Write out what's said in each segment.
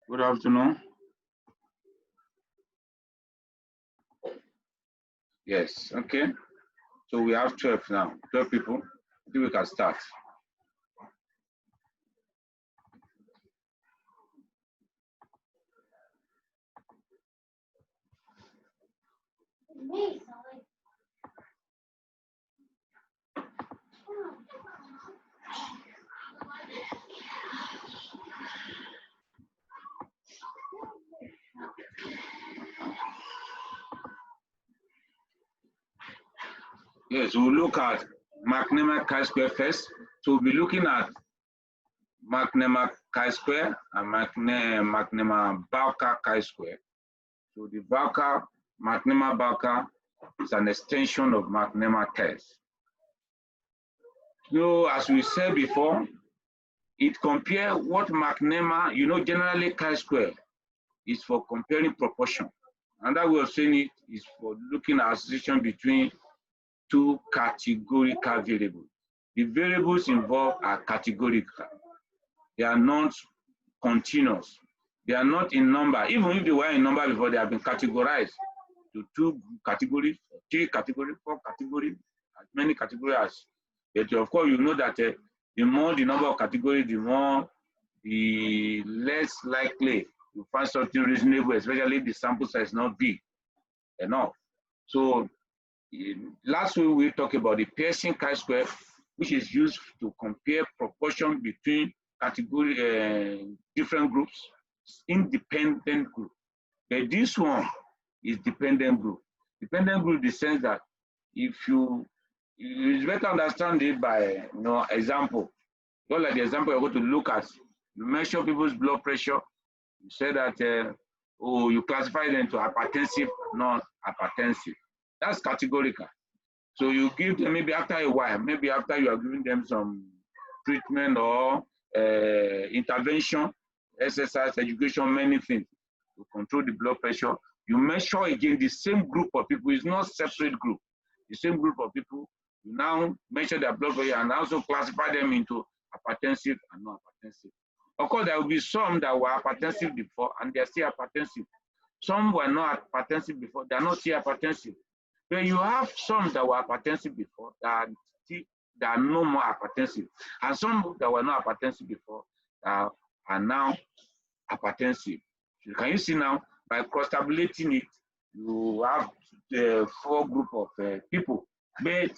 Good afternoon. Yes, okay. So we have 12 now, 12 people. I think we can start. Yes, we'll look at McNemar chi-square first. So we'll be looking at McNemar chi-square and McNemar Bowker chi-square. So the Bowker, McNemar Bowker is an extension of McNemar test. So as we said before, it compares what McNemar, generally chi-square is for comparing proportion. Another way of saying it is for looking at association between two categorical variables. The variables involved are categorical. They are not continuous. They are not in number. Even if they were in number before, they have been categorized to 2 categories, 3 categories, 4 categories, as many categories as. But of course, you know that the more the number of categories, the less likely you find something reasonable, especially if the sample size is not big enough. So last week we talked about the Pearson chi-square, which is used to compare proportion between category different groups, independent group. But this one is dependent group. Dependent group in the sense that if it's better understand it by example. Just like the example you're going to look at, you measure people's blood pressure. You say that you classify them to hypertensive, non-hypertensive. That's categorical. So you give them maybe after a while, maybe after you are giving them some treatment or intervention, exercise, education, many things to control the blood pressure. You measure again the same group of people. It's not separate group. The same group of people, you now measure their blood pressure and also classify them into hypertensive and non-hypertensive. Of course, there will be some that were hypertensive before and they're still hypertensive. Some were not hypertensive before, they're not still hypertensive. But you have some that were hypertensive before that are no more hypertensive. And some that were not hypertensive before are now hypertensive. So can you see now, by cross-tabulating it, you have the 4 group of people. But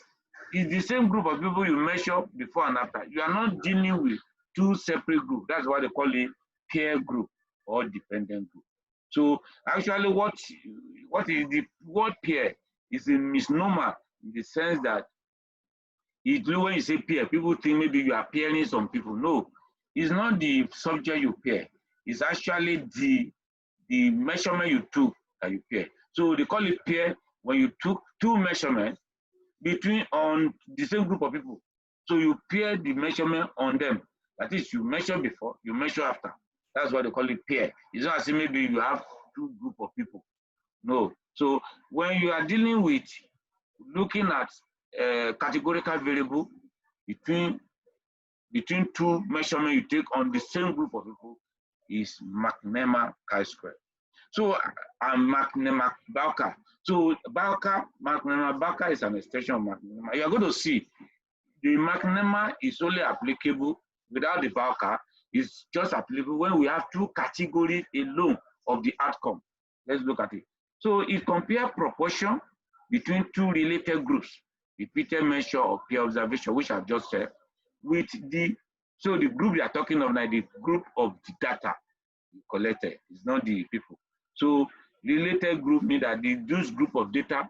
it's the same group of people you measure before and after. You are not dealing with 2 separate groups. That's why they call it peer group or dependent group. So actually what is the word peer is a misnomer in the sense that when you say peer, people think maybe you are peering some people. No, it's not the subject you peer. It's actually the measurement you took that you peer. So they call it peer when you took 2 measurements on the same group of people. So you peer the measurement on them. That is, you measure before, you measure after. That's why they call it peer. It's not as if maybe you have 2 group of people. No. So when you are dealing with looking at categorical variable between 2 measurements you take on the same group of people is McNemar chi-square. So McNemar Bowker. So McNemar Bowker is an extension of McNemar. You are going to see the McNemar is only applicable without the Bowker. It's just applicable when we have 2 categories alone of the outcome. Let's look at it. So it compares proportion between 2 related groups, repeated measure or peer observation, which I've just said, with the group they are talking of now, the group of the data you collected. It's not the people. So related group means that those group of data,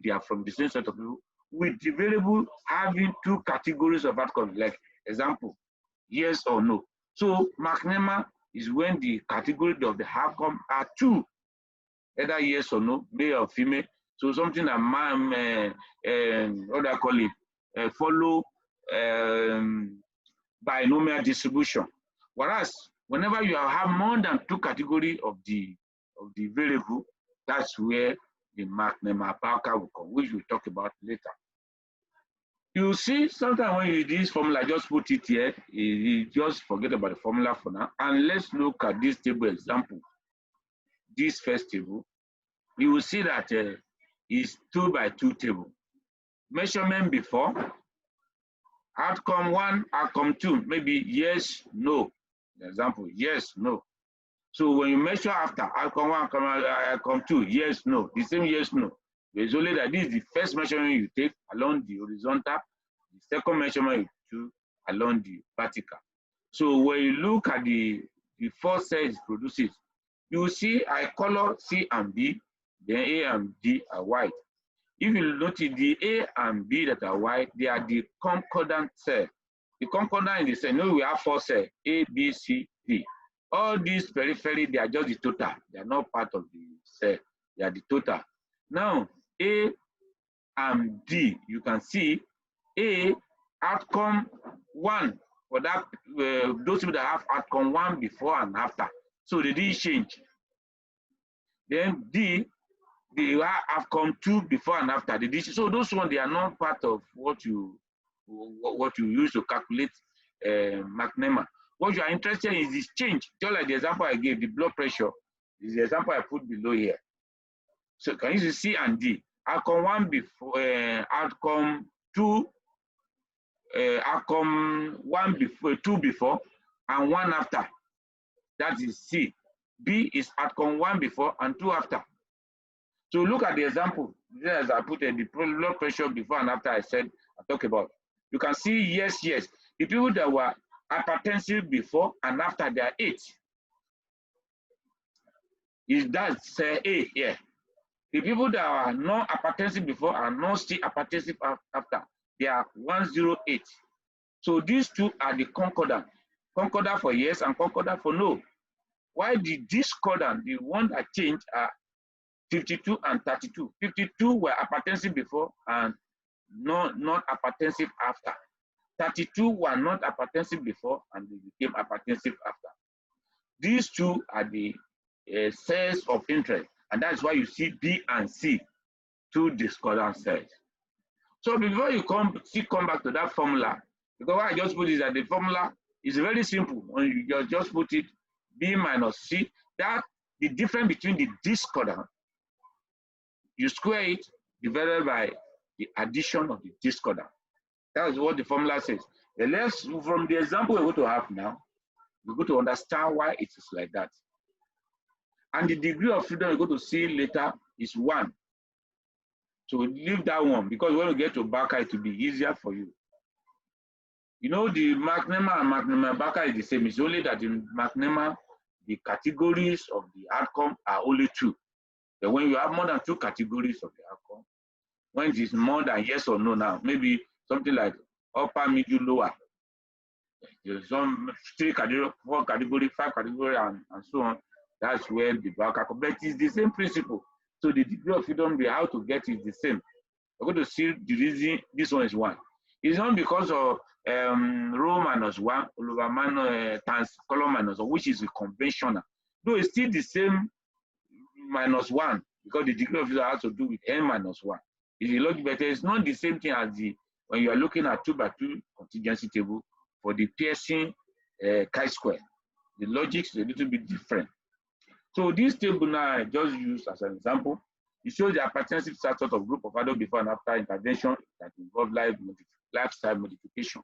they are from the same set of people, with the variable having 2 categories of outcomes, like example, yes or no. So McNemar is when the category of the outcome are 2, either yes or no, male or female. So something that what do I call it? Follow binomial distribution. Whereas whenever you have more than 2 categories of the variable, that's where the McNemar Bowker will come, which we'll talk about later. You see, sometimes when you do this formula, just put it here, you just forget about the formula for now. And let's look at this table example. This first table, you will see that is 2 by 2 table. Measurement before, outcome 1, outcome 2, maybe yes, no. Example, yes, no. So when you measure after, outcome 1, outcome 2, yes, no, the same yes, no. It's only that this is the first measurement you take along the horizontal, the second measurement you do along the vertical. So when you look at the first set it produces, you will see I color C and B, then A and D are white. If you notice the A and B that are white, they are the concordant cell. The concordant in the cell, we have 4 cells, A, B, C, D. All these periphery, they are just the total. They are not part of the cell. They are the total. Now, A and D, you can see A outcome 1 for that those people that have outcome 1 before and after. So they didn't change. Then D, they have outcome 2 before and after. They did, so those ones they are not part of what you use to calculate McNemar. What you are interested in is this change. Just like the example I gave, the blood pressure is the example I put below here. So can you see C and D? Outcome 1 before, outcome 2, outcome 1 before, 2 before, and 1 after. That is C. B is outcome 1 before and 2 after. So look at the example. As I put the blood pressure before and after I talk about. You can see yes, yes. The people that were hypertensive before and after they are 8. Is that A here? The people that are not hypertensive before and not still hypertensive after, they are 108. So these two are the concordant. Concordant for yes and concordant for no. Why the discordant, the one that changed, are 52 and 32. 52 were hypertensive before and not hypertensive after. 32 were not hypertensive before and they became hypertensive after. These two are the cells of interest, and that's why you see B and C, two discordant cells. So before you come back to that formula, because what I just put is that the formula is very simple. When you just put it B minus C, that the difference between the discordant, you square it divided by the addition of the discordant. That is what the formula says. And let's, from the example we're going to have now, we're going to understand why it is like that. And the degree of freedom you're going to see later is 1. So leave that one, because when we get to Bowker, it will be easier for you. You know, the McNemar and McNemar Bowker is the same. It's only that in McNemar, the categories of the outcome are only 2. But when you have more than 2 categories of the outcome, when it is more than yes or no now, maybe something like upper, middle, lower. There's some 3 categories, 4 categories, 5 categories, and so on. That's where the Bowker, but it's the same principle. So the degree of freedom, how to get is the same. We're going to see the reason this one is 1. It's not because of rho minus 1 over times column minus 1, which is conventional. Though it's still the same minus 1, because the degree of freedom has to do with n minus 1. If you look better, it's not the same thing as when you are looking at 2 by 2 contingency table for the Pearson chi-square. The logic is a little bit different. So this table now I just used as an example. It shows the hypertensive status of group of adults before and after intervention that involve lifestyle modification.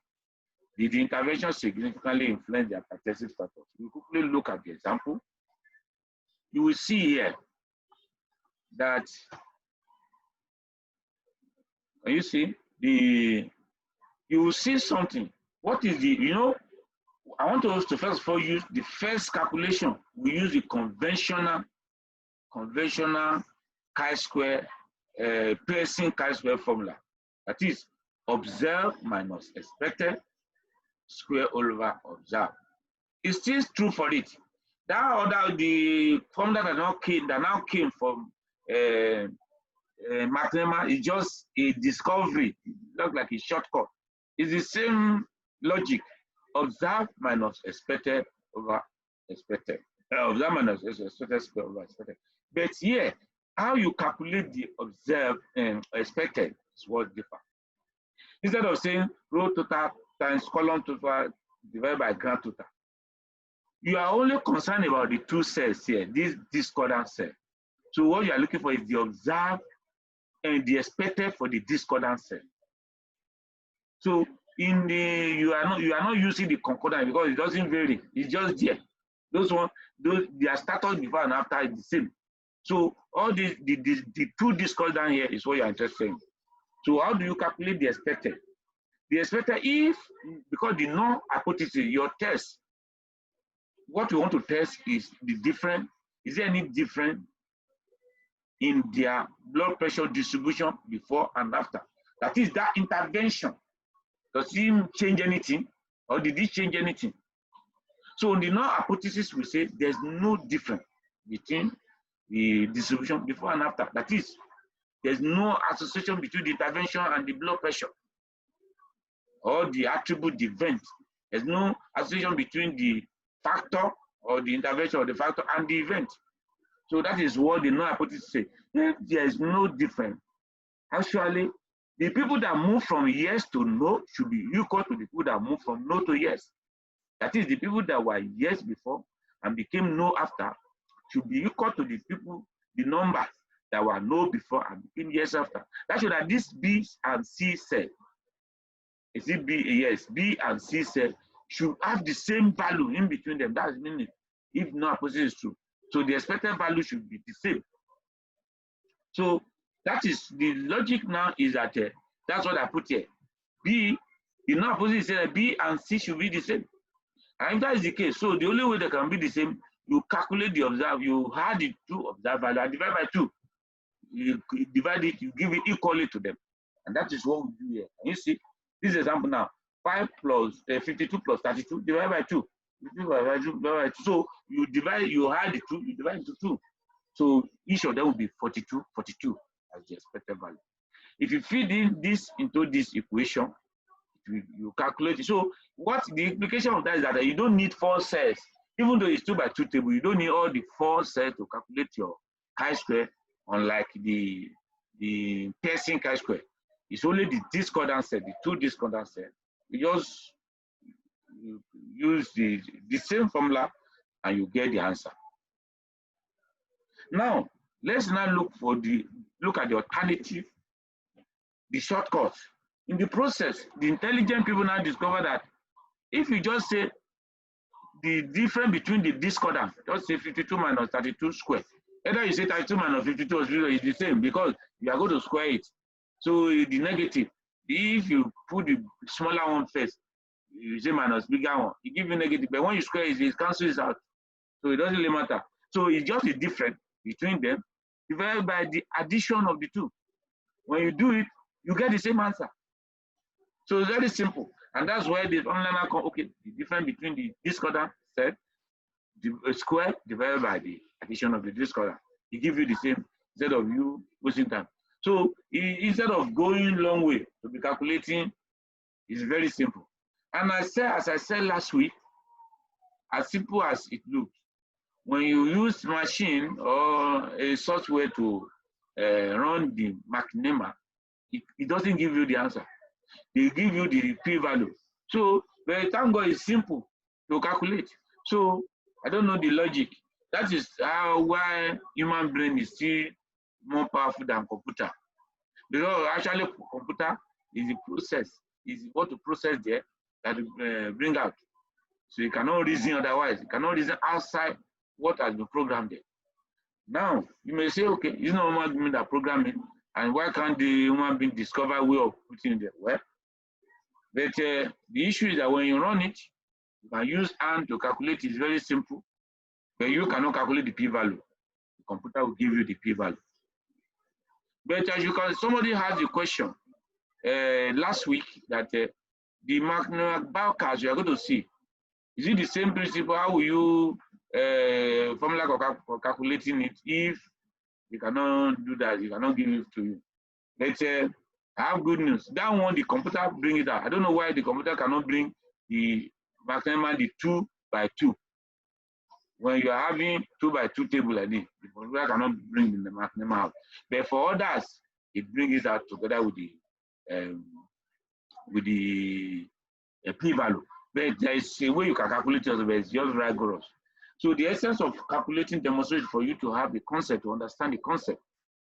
Did the intervention significantly influence the hypertensive status? We quickly look at the example. You will see here that, you see, you will see something. What is the, you know, I want us to first of all use the first calculation. We use the conventional chi-square, Pearson chi-square formula. That is observed minus expected square over observed. It's still true for it. The formula that now came from McNemar is just a discovery. It looks like a shortcut. It's the same logic. Observed minus expected over expected. Observed minus expected square over expected. But here, how you calculate the observed and expected is what differs. Instead of saying row total times column total divided by grand total, you are only concerned about the two cells here, this discordant cell. So what you are looking for is the observed and the expected for the discordant cell. So in the you are not using the concordant because it doesn't vary. It's just there. Their status before and after is the same. So all the two discordant here is what you are interested in. So how do you calculate the expected? The expected, if because the null hypothesis, your test, what you want to test is the difference. Is there any difference in their blood pressure distribution before and after? That is that intervention. Does it change anything, or did it change anything? So in the null hypothesis, we say there's no difference between the distribution before and after. That is, there's no association between the intervention and the blood pressure, or the attribute, the event. There's no association between the factor or the intervention or the factor and the event. So that is what the null hypothesis says. If there is no difference, actually, the people that move from yes to no should be equal to the people that move from no to yes. That is, the people that were yes before and became no after should be equal to the people, the numbers that were no before and became yes after. That shows that this B and C cell, is it B? Yes, B and C cell should have the same value in between them. That's meaning if no hypothesis is true. So the expected value should be the same. So that is the logic now is that that's what I put here. B, the null hypothesis says that B and C should be the same. And if that is the case, so the only way they can be the same, you calculate the observed, you add the two observed value and divide by 2. You divide it, you give it equally to them. And that is what we do here. And you see, this example now, 5 plus 52 plus 32 divided by 2. So you divide, you add the 2, you divide into 2. So each of them will be 42 as the expected value. If you feed in this into this equation, you calculate it. So what the implication of that is that you don't need 4 cells. Even though it's 2 by 2 table, you don't need all the 4 cells to calculate your chi-square, unlike the Pearson chi-square. It's only the discordant cell, the 2 discordant cells. You just use the same formula and you get the answer. Now, let's now look at the alternative, the shortcut. In the process, the intelligent people now discover that if you just say the difference between the discordant, just say 52 minus 32 square. Either you say 32 minus 52 is the same because you are going to square it. So the negative, if you put the smaller one first, you say minus bigger one, it gives you negative. But when you square it, it cancels out. So it doesn't really matter. So it's just a difference between them divided by the addition of the 2. When you do it, you get the same answer. So it's very simple. And that's why the online okay, the difference between the discordant set, the square divided by the addition of the discordant. It gives you the same instead of you wasting time. So instead of going long way to be calculating, it's very simple. And as I said last week, as simple as it looks, when you use machine or a software to run the McNemar, it doesn't give you the answer. They give you the p-value. So, but thank God it's simple to calculate. So, I don't know the logic. That is why human brain is still more powerful than computer. Because actually, computer is the process, is what to process there that bring out. So you cannot reason otherwise. You cannot reason outside what has been programmed there. Now, you may say, okay, it's not human being that programming, and why can't the human being discover a way of putting it there? Well, but the issue is that when you run it, you can use hand to calculate. It's very simple, but you cannot calculate the p-value. The computer will give you the p-value. But as you can, somebody has a question last week that the McNemar Bowker you are going to see. Is it the same principle? How will you formula for calculating it if you cannot do that? You cannot give it to you. But I have good news. That one, the computer bring it out. I don't know why the computer cannot bring the McNemar, the 2 by 2. When you are having 2 by 2 table like this, the computer cannot bring the McNemar out. But for others, it brings it out together with the with the p-value. But there is a way you can calculate it, but it's just rigorous. So the essence of calculating demonstrates for you to have the concept, to understand the concept.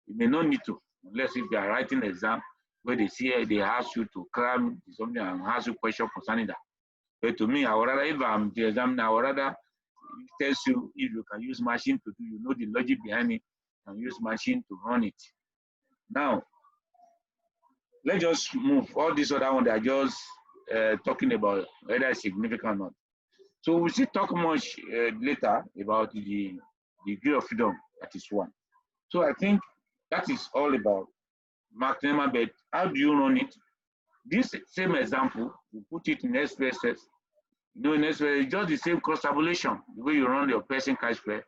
You may not need to, unless if they are writing an exam where they ask you to cram something and ask you question concerning that. But to me, I would rather, if I'm the examiner, I would rather it tells you if you can use machine to do, you know the logic behind it, and use machine to run it. Now, let's just move. All these other ones, they are just talking about whether it's significant or not. So we'll still talk much later about the degree of freedom, that is one. So I think that is all about McNemar, but how do you run it? This same example, we put it in SPSS. You know, in SPSS, it's just the same cross tabulation, the way you run your person chi-square.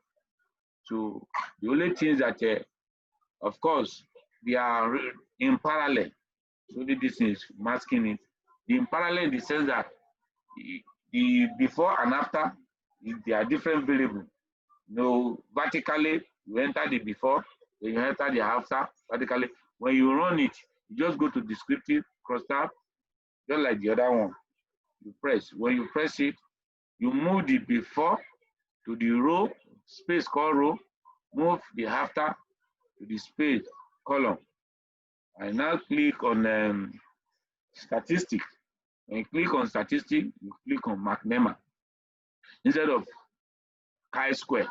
So the only things that, of course, they are in parallel. So this is masking it. In parallel in the sense that the before and after, they are different variables. You know, vertically, you enter the before, then you enter the after, vertically. When you run it, you just go to descriptive, cross tab, just like the other one. You press. When you press it, you move the before to the row, space called row, move the after to the space column. I now click on statistics. When you click on statistics, you click on McNemar instead of chi-square.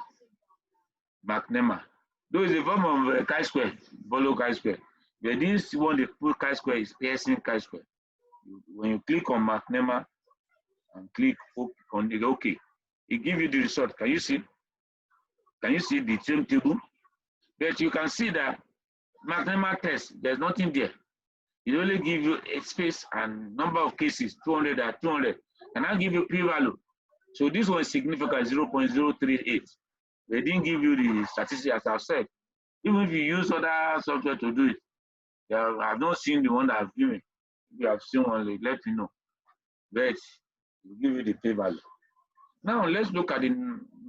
McNemar. Though it's a form of chi-square, follow chi-square. But this one they put chi-square is Pearson chi-square. When you click on McNemar and click on the OK, it gives you the result. Can you see? Can you see the same table? But you can see that McNemar test, there's nothing there. It only gives you a space and number of cases, 200 at 200. And I'll give you p-value. So this one is significant, 0.038. They didn't give you the statistics as I've said. Even if you use other software to do it, I've not seen the one that I've given. If you have seen one, let me know. But will give you the p-value. Now let's look at the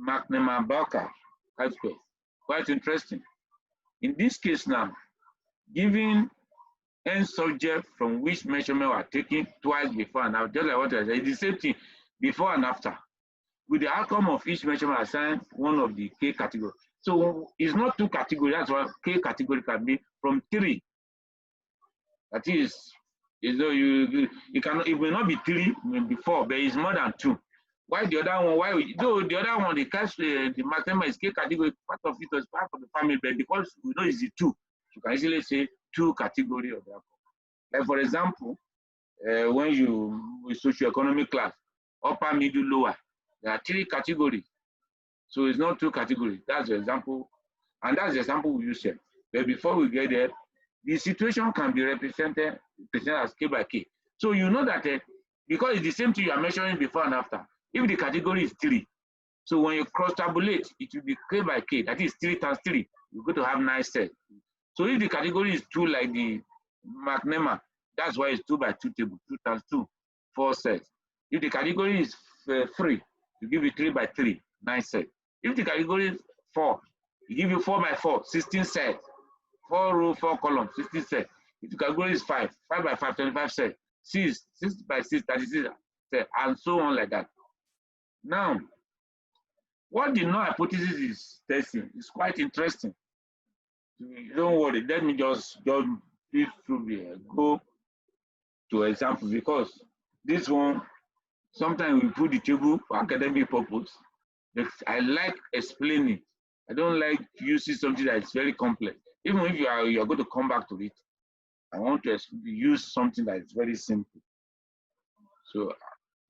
McNemar Bowker chi-square. Quite interesting. In this case now, given n subject from which measurement were taken twice before and after, just like what I said, it's the same thing before and after. With the outcome of each measurement assigned one of the K category. So it's not two categories, that's why K category can be from 3. That is though you cannot, it will not be 3, maybe 4, but it's more than 2. Why the other one? Though the other one, the McNemar is K category, part of it was part of the family, but because we know it's the 2, you can easily say 2 category of the outcome. Like for example, when you socioeconomic class, upper, middle, lower, there are 3 categories. So it's not 2 categories. That's the example, and that's the example we use here. But before we get there, the situation can be represented as K by K. So you know that because it's the same thing you are measuring before and after. If the category is 3, so when you cross tabulate, it will be K by K. That is 3 times 3. You're going to have 9 sets. So if the category is 2, like the McNemar, that's why it's 2 by 2 table. 2 times 2, 4 sets. If the category is 3, you give you 3 by 3, 9 sets. If the category is 4, you give you 4 by 4, 16 sets. 4 row, 4 columns, 16 sets. If the category is 5, 5 by 5, 25 sets. 6, 6 by 6, 36 sets, and so on like that. Now, what the null hypothesis is testing is quite interesting. Don't worry, let me just flip through here, go to example, because this one, sometimes we put the table for academic purpose. But I like explaining. I don't like using something that is very complex. Even if you are going to come back to it, I want to use something that is very simple. So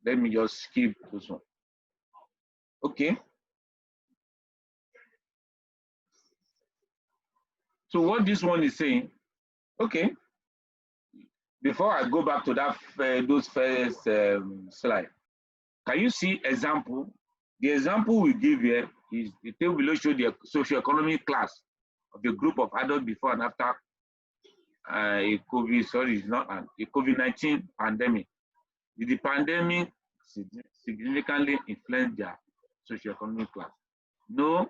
let me just skip this one. Okay. So what this one is saying, okay, before I go back to that those first slide, can you see example? The example we give here is the table below shows the socioeconomic class of the group of adults before and after a COVID-19 pandemic. Did the pandemic significantly influence their socioeconomic class? No.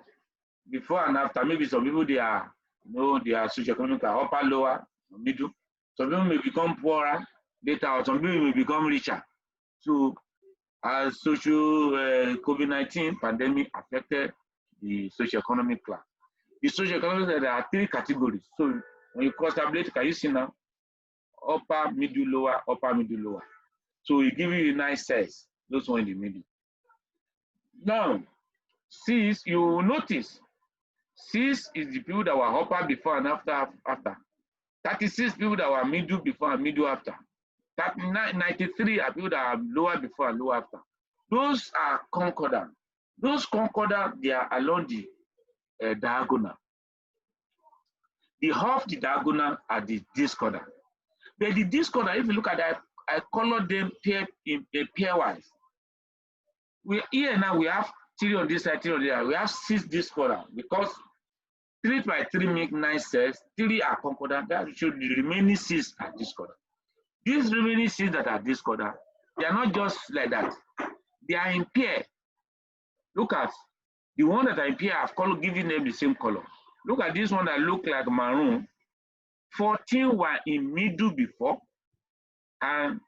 Before and after, maybe some people they are socioeconomic class, upper, lower, middle. Some people may become poorer, later on, some people may become richer. So as social COVID-19 pandemic affected the socio-economic class. The socio-economic, there are three categories. So when you constability, can you see now? Upper, middle, lower, upper, middle, lower. So it gives you a nice size, those one in the middle. Now, Cs, you will notice, Cs is the people that were upper before and after. 36 people that were middle before and middle after. 93 are people that are lower before and lower after. Those are concordant. Those concordant, they are along the diagonal. The half the diagonal are the discordant. But the discordant, if you look at that, I color them pair in a pairwise. Here now we have 3 on this side, 3 on the other. We have 6 discordant because 3 by 3 make 9 cells. 3 are concordant. That should the remaining 6 are discordant. These remaining 6 that are discordant, they are not just like that. They are in pair. Look at the one that are in pair. I've given them the same color. Look at this one that look like maroon. 14 were in middle before, and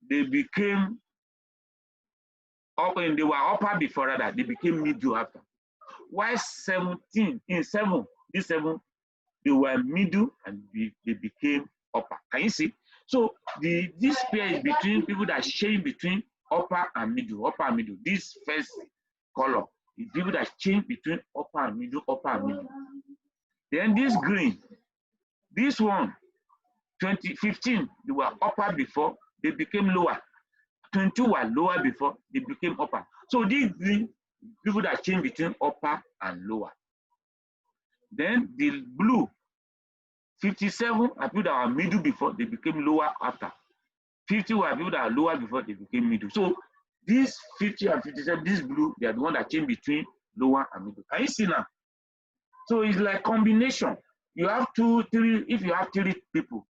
they became up, and they were upper before rather. They became middle after. While 17 in 7, this 7, they were middle and they became upper. Can you see? So this pair is between people that change between upper and middle, upper and middle. This first color is people that change between upper and middle, upper and middle. Then this green, this one, 15, they were upper before, they became lower. 22 were lower before, they became upper. So these green, people that change between upper and lower. Then the blue, 57 are people that were middle before, they became lower after. 50 were people that are lower before, they became middle. So these 50 and 57, this blue, they are the one that change between lower and middle. Can you see now? So it's like combination. You have 2, 3, if you have 3 people,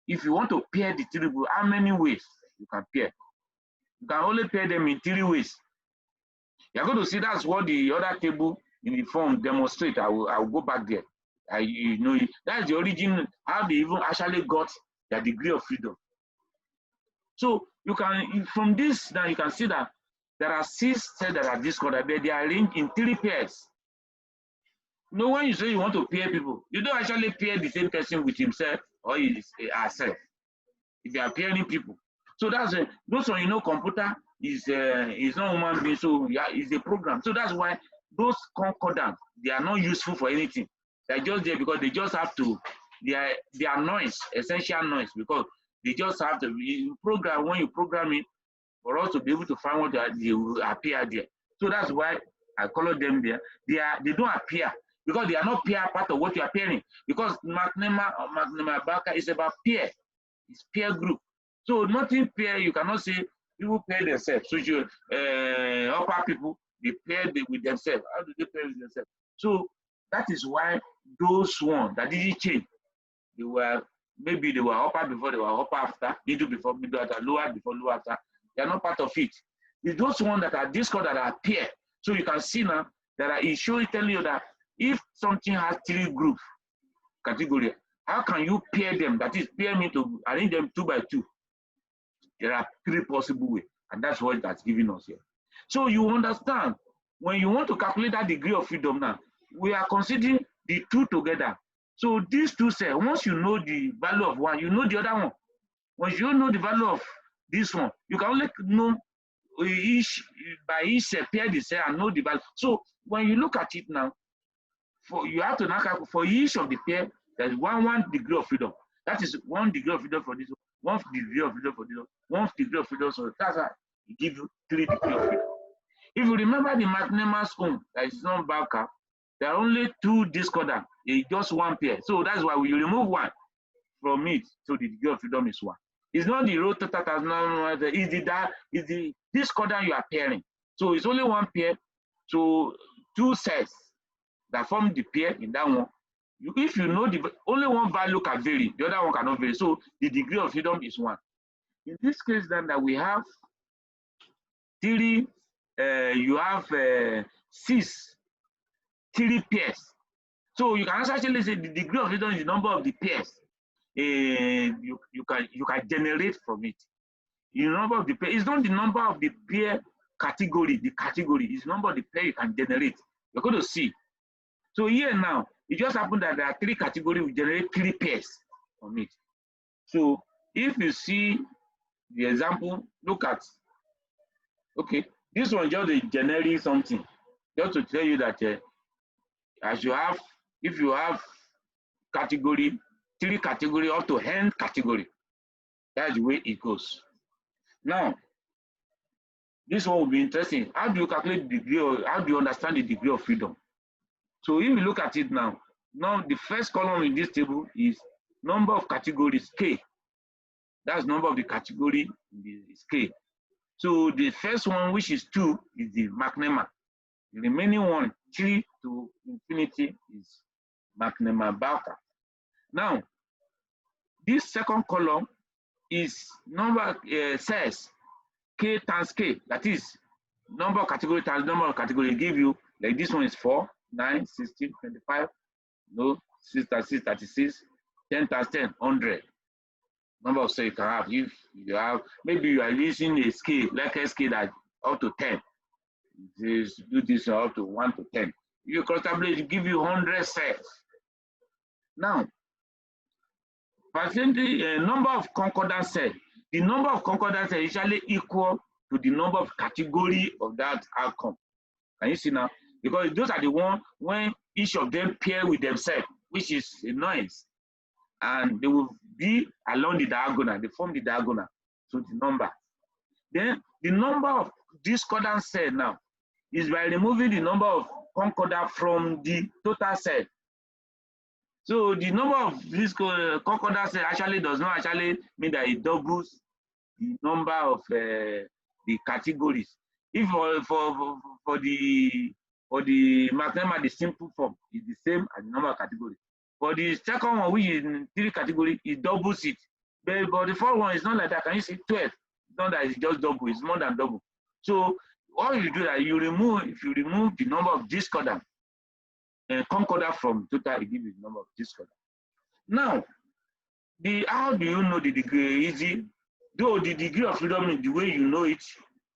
if you want to pair the 3 people, how many ways you can pair? You can only pair them in 3 ways. You're going to see that's what the other table in the form demonstrate. I will go back there. You know, that's the origin, how they even actually got their degree of freedom. So you can, from this, now you can see that there are 6 cells that are discordant, but they are arranged in 3 pairs. You know, when you say you want to pair people, you don't actually pair the same person with himself or herself. If you are pairing people. So that's those one, you know, computer is not human being, so yeah, it's a program. So that's why those concordant, they are not useful for anything. They're just there because they just have to, they are noise, essential noise, because they just have to program. When you program it, for us to be able to find what they will appear there. So that's why I color them there. They don't appear because they are not pair part of what you are pairing. Because McNemar or McNemar Bowker is about pair. It's peer group. So nothing pair, you cannot say people pair themselves. So you upper people, they pair with themselves. How do they pair with themselves? So that is why those ones that didn't change, they were maybe they were upper before, they were upper after, middle before, middle after, lower before, lower after. They are not part of it. It's those ones that are discord that are pair. So you can see now that it shows telling you that if something has 3 group category, how can you pair them? That is, pair me to arrange them 2 by 2. There are 3 possible ways, and that's what that's giving us here. So you understand, when you want to calculate that degree of freedom now, we are considering the 2 together. So these 2 cells, once you know the value of one, you know the other one. Once you know the value of this one, you can only know each by each cell, pair the cell and know the value. So when you look at it now, you have to now calculate for each of the pair, there's one degree of freedom. That is 1 degree of freedom for this one, 1 degree of freedom for this one, 1 degree of freedom. So that's how it gives you 3 degrees of freedom. If you remember the McNemar's own, that is not Bowker, there are only 2 discordant, just 1 pair. So that's why we remove 1 from it. So the degree of freedom is 1. It's not the row total, it's the discordant you are pairing. So it's only 1 pair. So 2 cells that form the pair in that one. If you know only 1 value can vary, the other one cannot vary. So the degree of freedom is 1. In this case, then that we have 3, you have 6, 3 pairs. So you can actually say the degree of freedom is the number of the pairs. you can generate from it. The number of the pair is not the number of the pair category. The category is the number of the pair you can generate. You're going to see. So here now, it just happened that there are 3 categories. We generate 3 pairs from it. So if you see the example, look at, okay, this one just a generic something, just to tell you that as you have, if you have category, 3 category up to n category, that's the way it goes. Now, this one will be interesting. How do you calculate the degree, or how do you understand the degree of freedom? So if you look at it now the first column in this table is number of categories, K. That's number of the category is K. So the first one, which is 2, is the McNemar. The remaining one, 3 to infinity, is McNemar Bowker. Now, this second column is number cells, K times K. That is number of category times number of category. Give you, like this one is 4, 9, 16, 25, no, 6 times 6, 36, 10 times 10, 100. Number of cells you can have. If you have, maybe you are using a scale, like a scale that up to 10. Just do this up to 1 to 10. You constantly give you 100 cells. Now, percentage number of concordant cells. The number of concordant cells is usually equal to the number of category of that outcome. Can you see now? Because those are the ones when each of them pair with themselves, which is a noise, and they will be along the diagonal. They form the diagonal, so the number. Then the number of discordant cells now is by removing the number of concordant from the total cell. So the number of this concordant cell actually does not actually mean that it doubles the number of the categories. If for the McNemar, the simple form is the same as the number of categories. For the second one, which is in 3 categories, it doubles it. But the fourth one is not like that. Can you see 12? It's not that it's just double, it's more than double. So all you do that you remove, if you remove the number of discordant and concordant from total, it gives you the number of discordant. Now, how do you know the degree? Easy. Though the degree of freedom is the way you know it,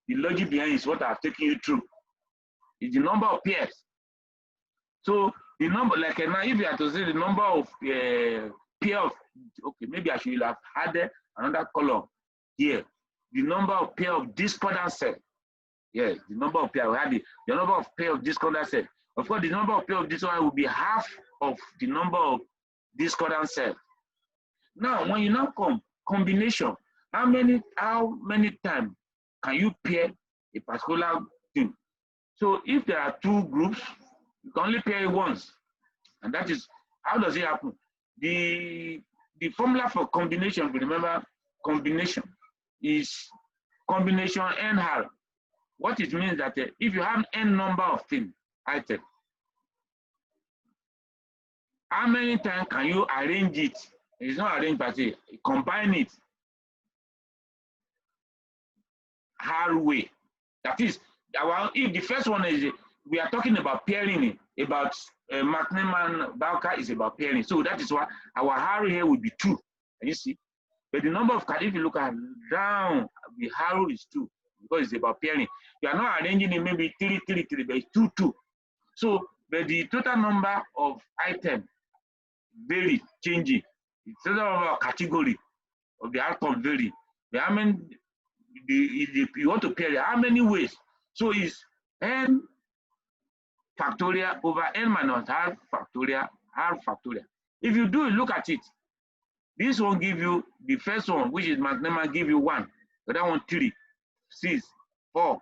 the logic behind is what I've taken you through. It's the number of pairs. So the number, like now, if you have to say the number of pair of, okay, maybe I should have added another column here. The number of pair of discordant cells. Yes, the number of pair, we had the number of pair of discordant cells. Of course, the number of pair of discordant will be half of the number of discordant cells. Now, when you now come combination, how many times can you pair a particular thing? So if there are 2 groups, you can only pair it once. And that is, how does it happen? The formula for combination, remember, combination is combination NR. What it means that if you have n number of things, items, how many times can you arrange it? It's not arranged by say, combine it hard way. That is, if the first one is, we are talking about pairing, about McNemar Bowker is about pairing. So that is why our arrow here will be 2. Can you see? But the number of if you look at down, the arrow is 2 because it's about pairing. You are not arranging it maybe 3, 3, 3, but it's 2, 2. So, but the total number of items vary, changing. The total number of category of the outcome vary. But how many, if you want to pair it, how many ways? So it's n factorial over n minus r factorial, r factorial. If you do look at it, this one give you, the first one, which is McNemar, give you 1. The other one 3, 6, 4,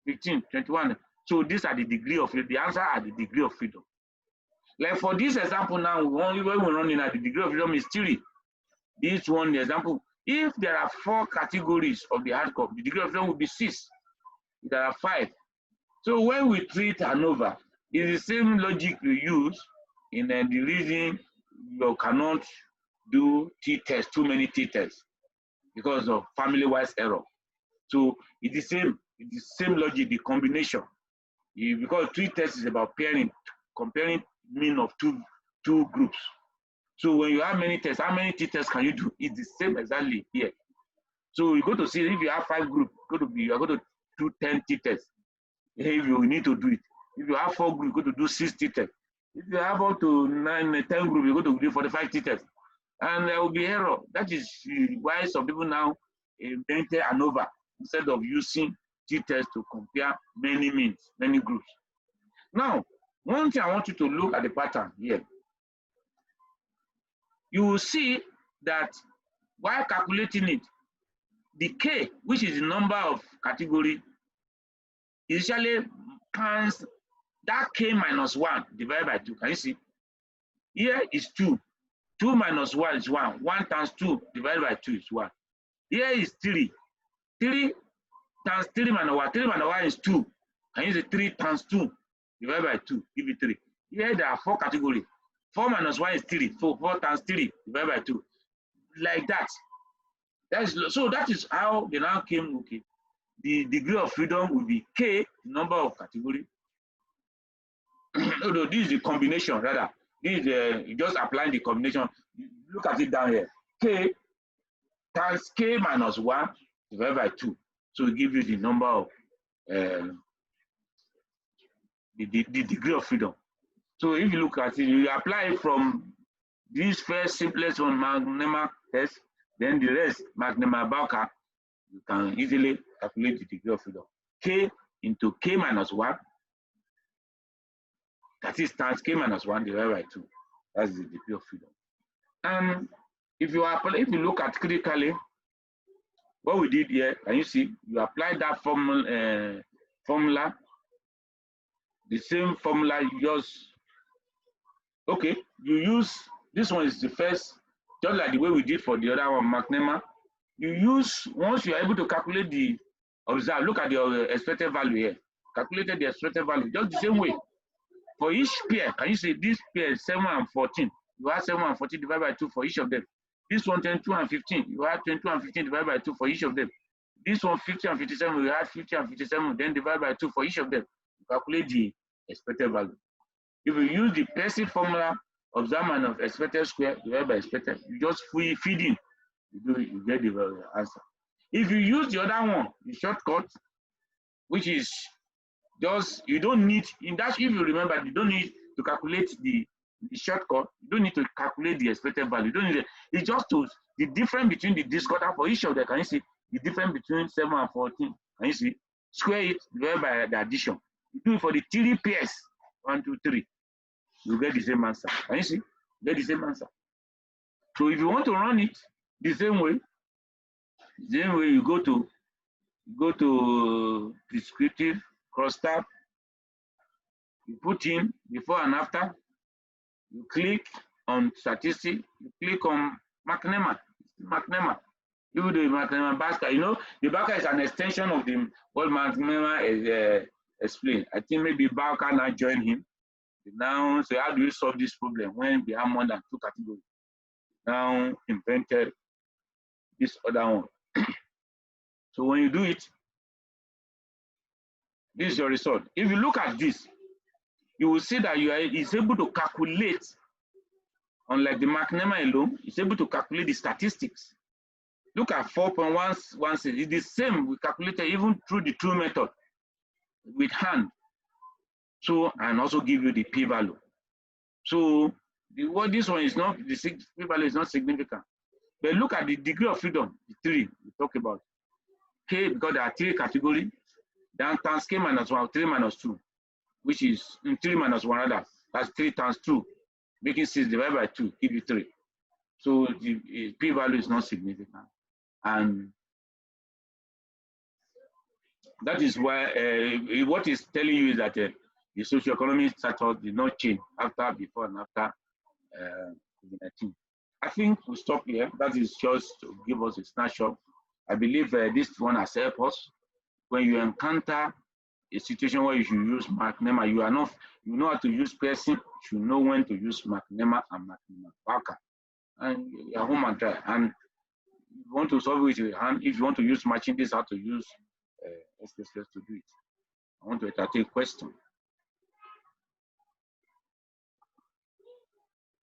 15, 21. So these are the degree of freedom. The answer are the degree of freedom. Like for this example now, when we're running at the degree of freedom is 3. This one, the example, if there are 4 categories of the outcome, the degree of freedom will be 6. If there are 5. So when we treat ANOVA, it's the same logic we use in the reason you cannot do t-test, too many t-tests because of family-wise error. So it's the same logic, the combination. Because t-test is about pairing, comparing mean of two groups. So when you have many tests, how many t-tests can you do? It's the same exactly here. So you go to see if you have 5 groups, you are going to do 10 t-tests. If you need to do it. If you have 4 groups, you go to do 6 t-tests. If you have up to 9, 10 groups, you go to do 45 t-tests. And there will be error. That is why some people now invented ANOVA instead of using t-tests to compare many means, many groups. Now, one thing I want you to look at the pattern here. You will see that while calculating it, the K, which is the number of category, usually counts that K minus 1 divided by 2. Can you see? Here is 2. 2 minus 1 is 1. 1 times 2 divided by 2 is 1. Here is 3. 3 times 3 minus 1. 3 minus 1 is 2. Can you see 3 times 2 divided by 2? Give you 3. Here there are 4 categories. 4 minus 1 is 3. So 4 times 3 divided by 2. Like that. So that is how they now came, okay. The degree of freedom will be K, number of category. No, this is the combination, rather. This is just applying the combination. Look at it down here. K times K minus 1 divided by 2. So it gives you the number of the degree of freedom. So if you look at it, you apply it from this first simplest one, McNemar test, then the rest, McNemar Bowker, you can easily calculate the degree of freedom. K into K minus 1, that is times K minus 1 divided by 2. That's the degree of freedom. And if you look at critically, what we did here, can you see? You apply that formula, the same formula you just, okay, you use, this one is the first, just like the way we did for the other one, McNemar. You use, once you are able to calculate the, observe, look at the expected value here. Calculated the expected value, just the same way. For each pair, can you see this pair is 7 and 14? You have 7 and 14 divided by 2 for each of them. This one 22 and 15, you have 22 and 15 divided by 2 for each of them. This one 50 and 57, you have 50 and 57, then divide by 2 for each of them. You calculate the expected value. If you use the PERCY formula of Zaman of expected square divided by expected, you just feed in, you get the answer. If you use the other one, the shortcut, which is just, you don't need, in that, if you remember, you don't need to calculate the shortcut, you don't need to calculate the expected value. You don't need it's just to, the difference between the discorder for each of them, can you see? The difference between 7 and 14, can you see? Square it divided by the addition. You do it for the 3 pairs, 1, 2, 3. You get the same answer. Can you see? You get the same answer. So if you want to run it the same way you go to prescriptive, cross tab, you put in before and after, you click on statistics, you click on McNemar. You do the McNemar Bowker. You know, the Bowker is an extension of the what McNemar is explained. I think maybe Bowker now joined him. Now, so how do you solve this problem when we have more than 2 categories? Now invented this other one. So when you do it, this is your result. If you look at this, you will see that it's able to calculate, unlike the McNemar alone, it's able to calculate the statistics. Look at 4.116. It's the same we calculated even through the true method with hand. So, and also give you the p-value. So, this one is not, the p-value is not significant. But look at the degree of freedom, the 3 we talk about. K, because there are 3 categories, then times K minus 1, 3 minus 2, which is 3 minus 1 rather. That's 3 times 2, making 6 divided by 2, give you 3. So the p-value is not significant. And that is why what is telling you is that the socioeconomic status did not change before and after COVID-19. I think we'll stop here. That is just to give us a snapshot. I believe this one has helped us. When you encounter a situation where you should use McNemar, you know how to use PERCY, you know when to use McNemar and McNemar Bowker. And you're home and dry. And if you want to solve it with your hand, if you want to use matching, this how to use SPSS to do it. I want to entertain a question.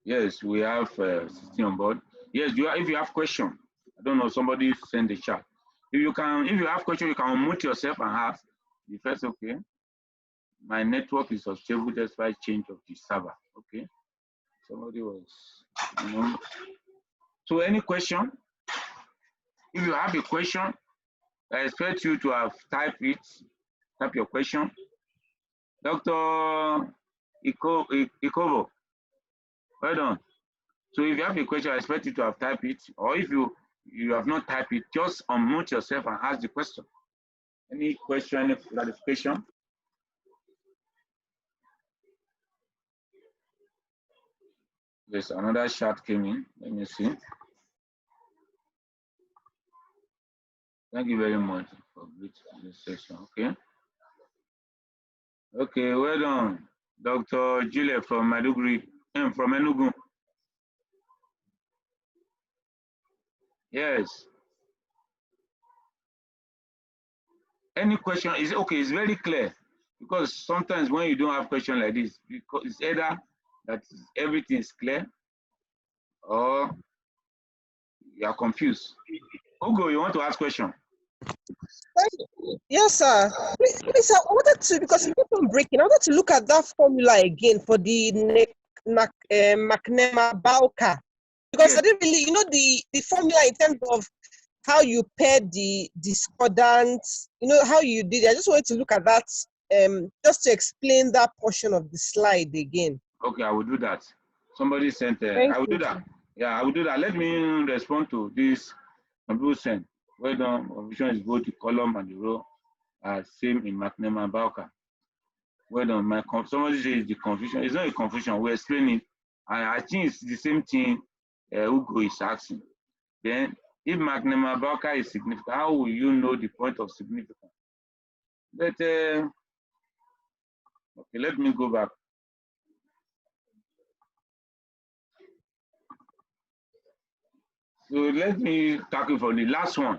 Yes, we have sitting on board. Yes, if you have question, I don't know, somebody send the chat. If you have question, you can unmute yourself and ask. The first, okay, my network is unstable despite change of the server. Okay, somebody was, you know. So any question? If you have a question, I expect you to have typed it. Type your question. Dr. Ikovo, well done. So if you have a question, I expect you to have typed it. Or if you have not typed it, just unmute yourself and ask the question. Any question, any clarification? There's another chat came in. Let me see. Thank you very much for this session. Okay. Okay, well done. Dr. Juliet from Maduguri, from Enugu. Yes. Any question is okay, it's very clear. Because sometimes when you don't have question like this, because it's either that everything is clear or you are confused. Ugo, you want to ask question? Yes, sir. Please, I wanted to, because it kept on breaking, I wanted to look at that formula again for the McNemar Bowker. Because yes. I didn't really, the formula in terms of how you paired the discordants, how you did it. I just wanted to look at that, just to explain that portion of the slide again. Okay, I will do that. Somebody sent, I will do that. Yeah, I will do that. Let me respond to this. Some people sent, well done, confusion is both the column and the row are same in McNemar and Bowker. Well done, somebody says the confusion. It's not a confusion, we're explaining. I think it's the same thing Ugo is asking. Then, if McNemar Bowker is significant, how will you know the point of significance? But, okay, let me go back. So let me tackle for the last one.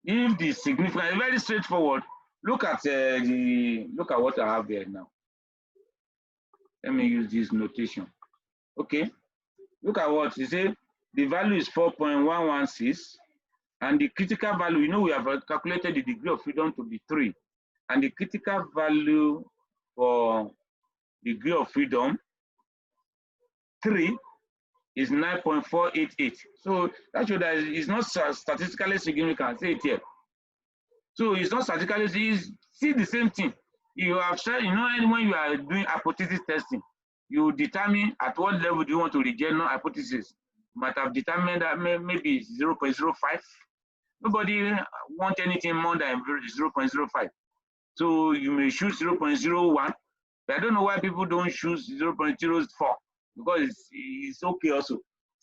If the significance is very straightforward, look at what I have there now. Let me use this notation. Okay, look at what you say. The value is 4.116, and the critical value, we have calculated the degree of freedom to be 3, and the critical value for degree of freedom 3 is 9.488. So that shows that it's not statistically significant. Say it here. So it's not statistically, it's still the same thing. You have said, when you are doing hypothesis testing, you determine at what level do you want to reject non-hypothesis. You might have determined that maybe 0.05. Nobody wants anything more than 0.05. So you may choose 0.01. But I don't know why people don't choose 0.04, because it's okay also.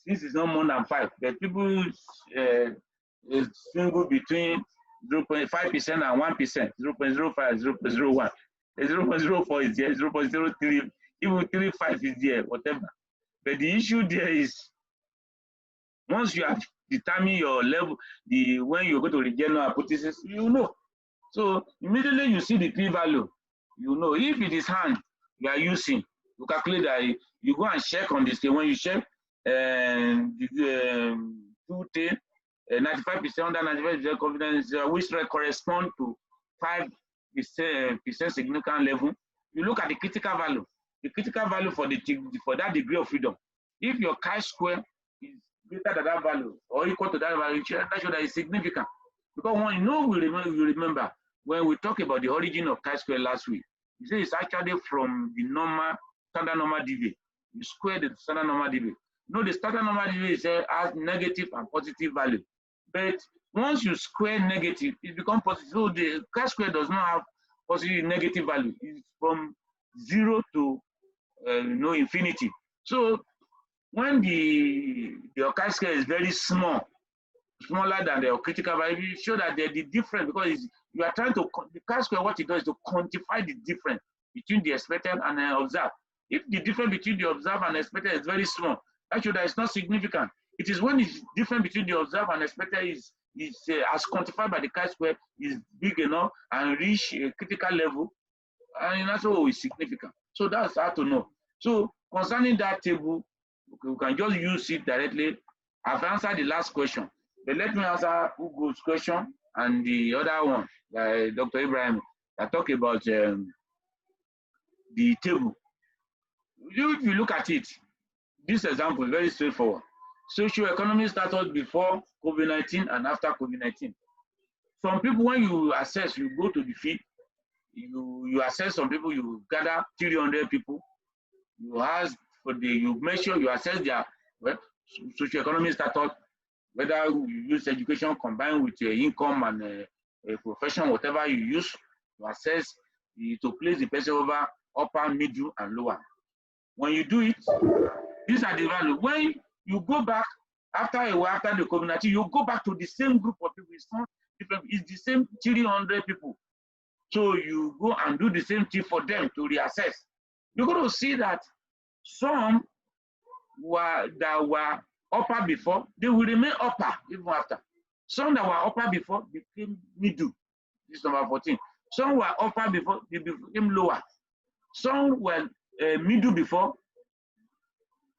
Since it's not more than 5, but people single between 0.5% and 1%, 0.05, 0.01. 0.04 is there, 0.03, even 35 is there, whatever. But the issue there is, once you have determined your level, when you go to reject no hypothesis, So immediately you see the p-value, if it is hand you are using, you calculate that, you go and check on this thing. When you check the 210, 95% under 95% confidence, which correspond to 5% significant level, you look at the critical value. The critical value for that degree of freedom. If your chi-square is greater than that value or equal to that value, that shows that it's significant. Because you remember when we talked about the origin of chi-square last week, you say it's actually from the standard normal deviation. You square the standard normal deviation. The standard normal deviation has negative and positive value. But once you square negative, it becomes positive. So the chi-square does not have positive negative value. It's from 0 to infinity. So when your chi-square is very smaller than the critical value, you show that they're the difference, because you are trying to, the chi-square, what it does is to quantify the difference between the expected and the observed. If the difference between the observed and expected is very small, that shows that it's not significant. It is when it's different between the observed and expected is as quantified by the chi-square is big enough and reach a critical level, and that's all is significant. So that's how to know. So concerning that table, we can just use it directly. I've answered the last question, but let me answer Ugo's question and the other one, Dr. Ibrahim, that talk about the table. If you look at it, this example is very straightforward. Socio-economic status before COVID-19 and after COVID-19. Some people, when you assess, you go to the field, you assess some people, you gather 300 people, you ask for you measure, you assess their socio-economic status, whether you use education combined with your income and a profession, whatever you use to assess, to place the person over upper, middle, and lower. When you do it, these are the values. When you go back after a while, after the COVID-19, you go back to the same group of people. It's not different. It's the same 300 people. So you go and do the same thing for them to reassess. You're going to see that some that were upper before, they will remain upper even after. Some that were upper before became middle. This is number 14. Some were upper before, they became lower. Some were middle before,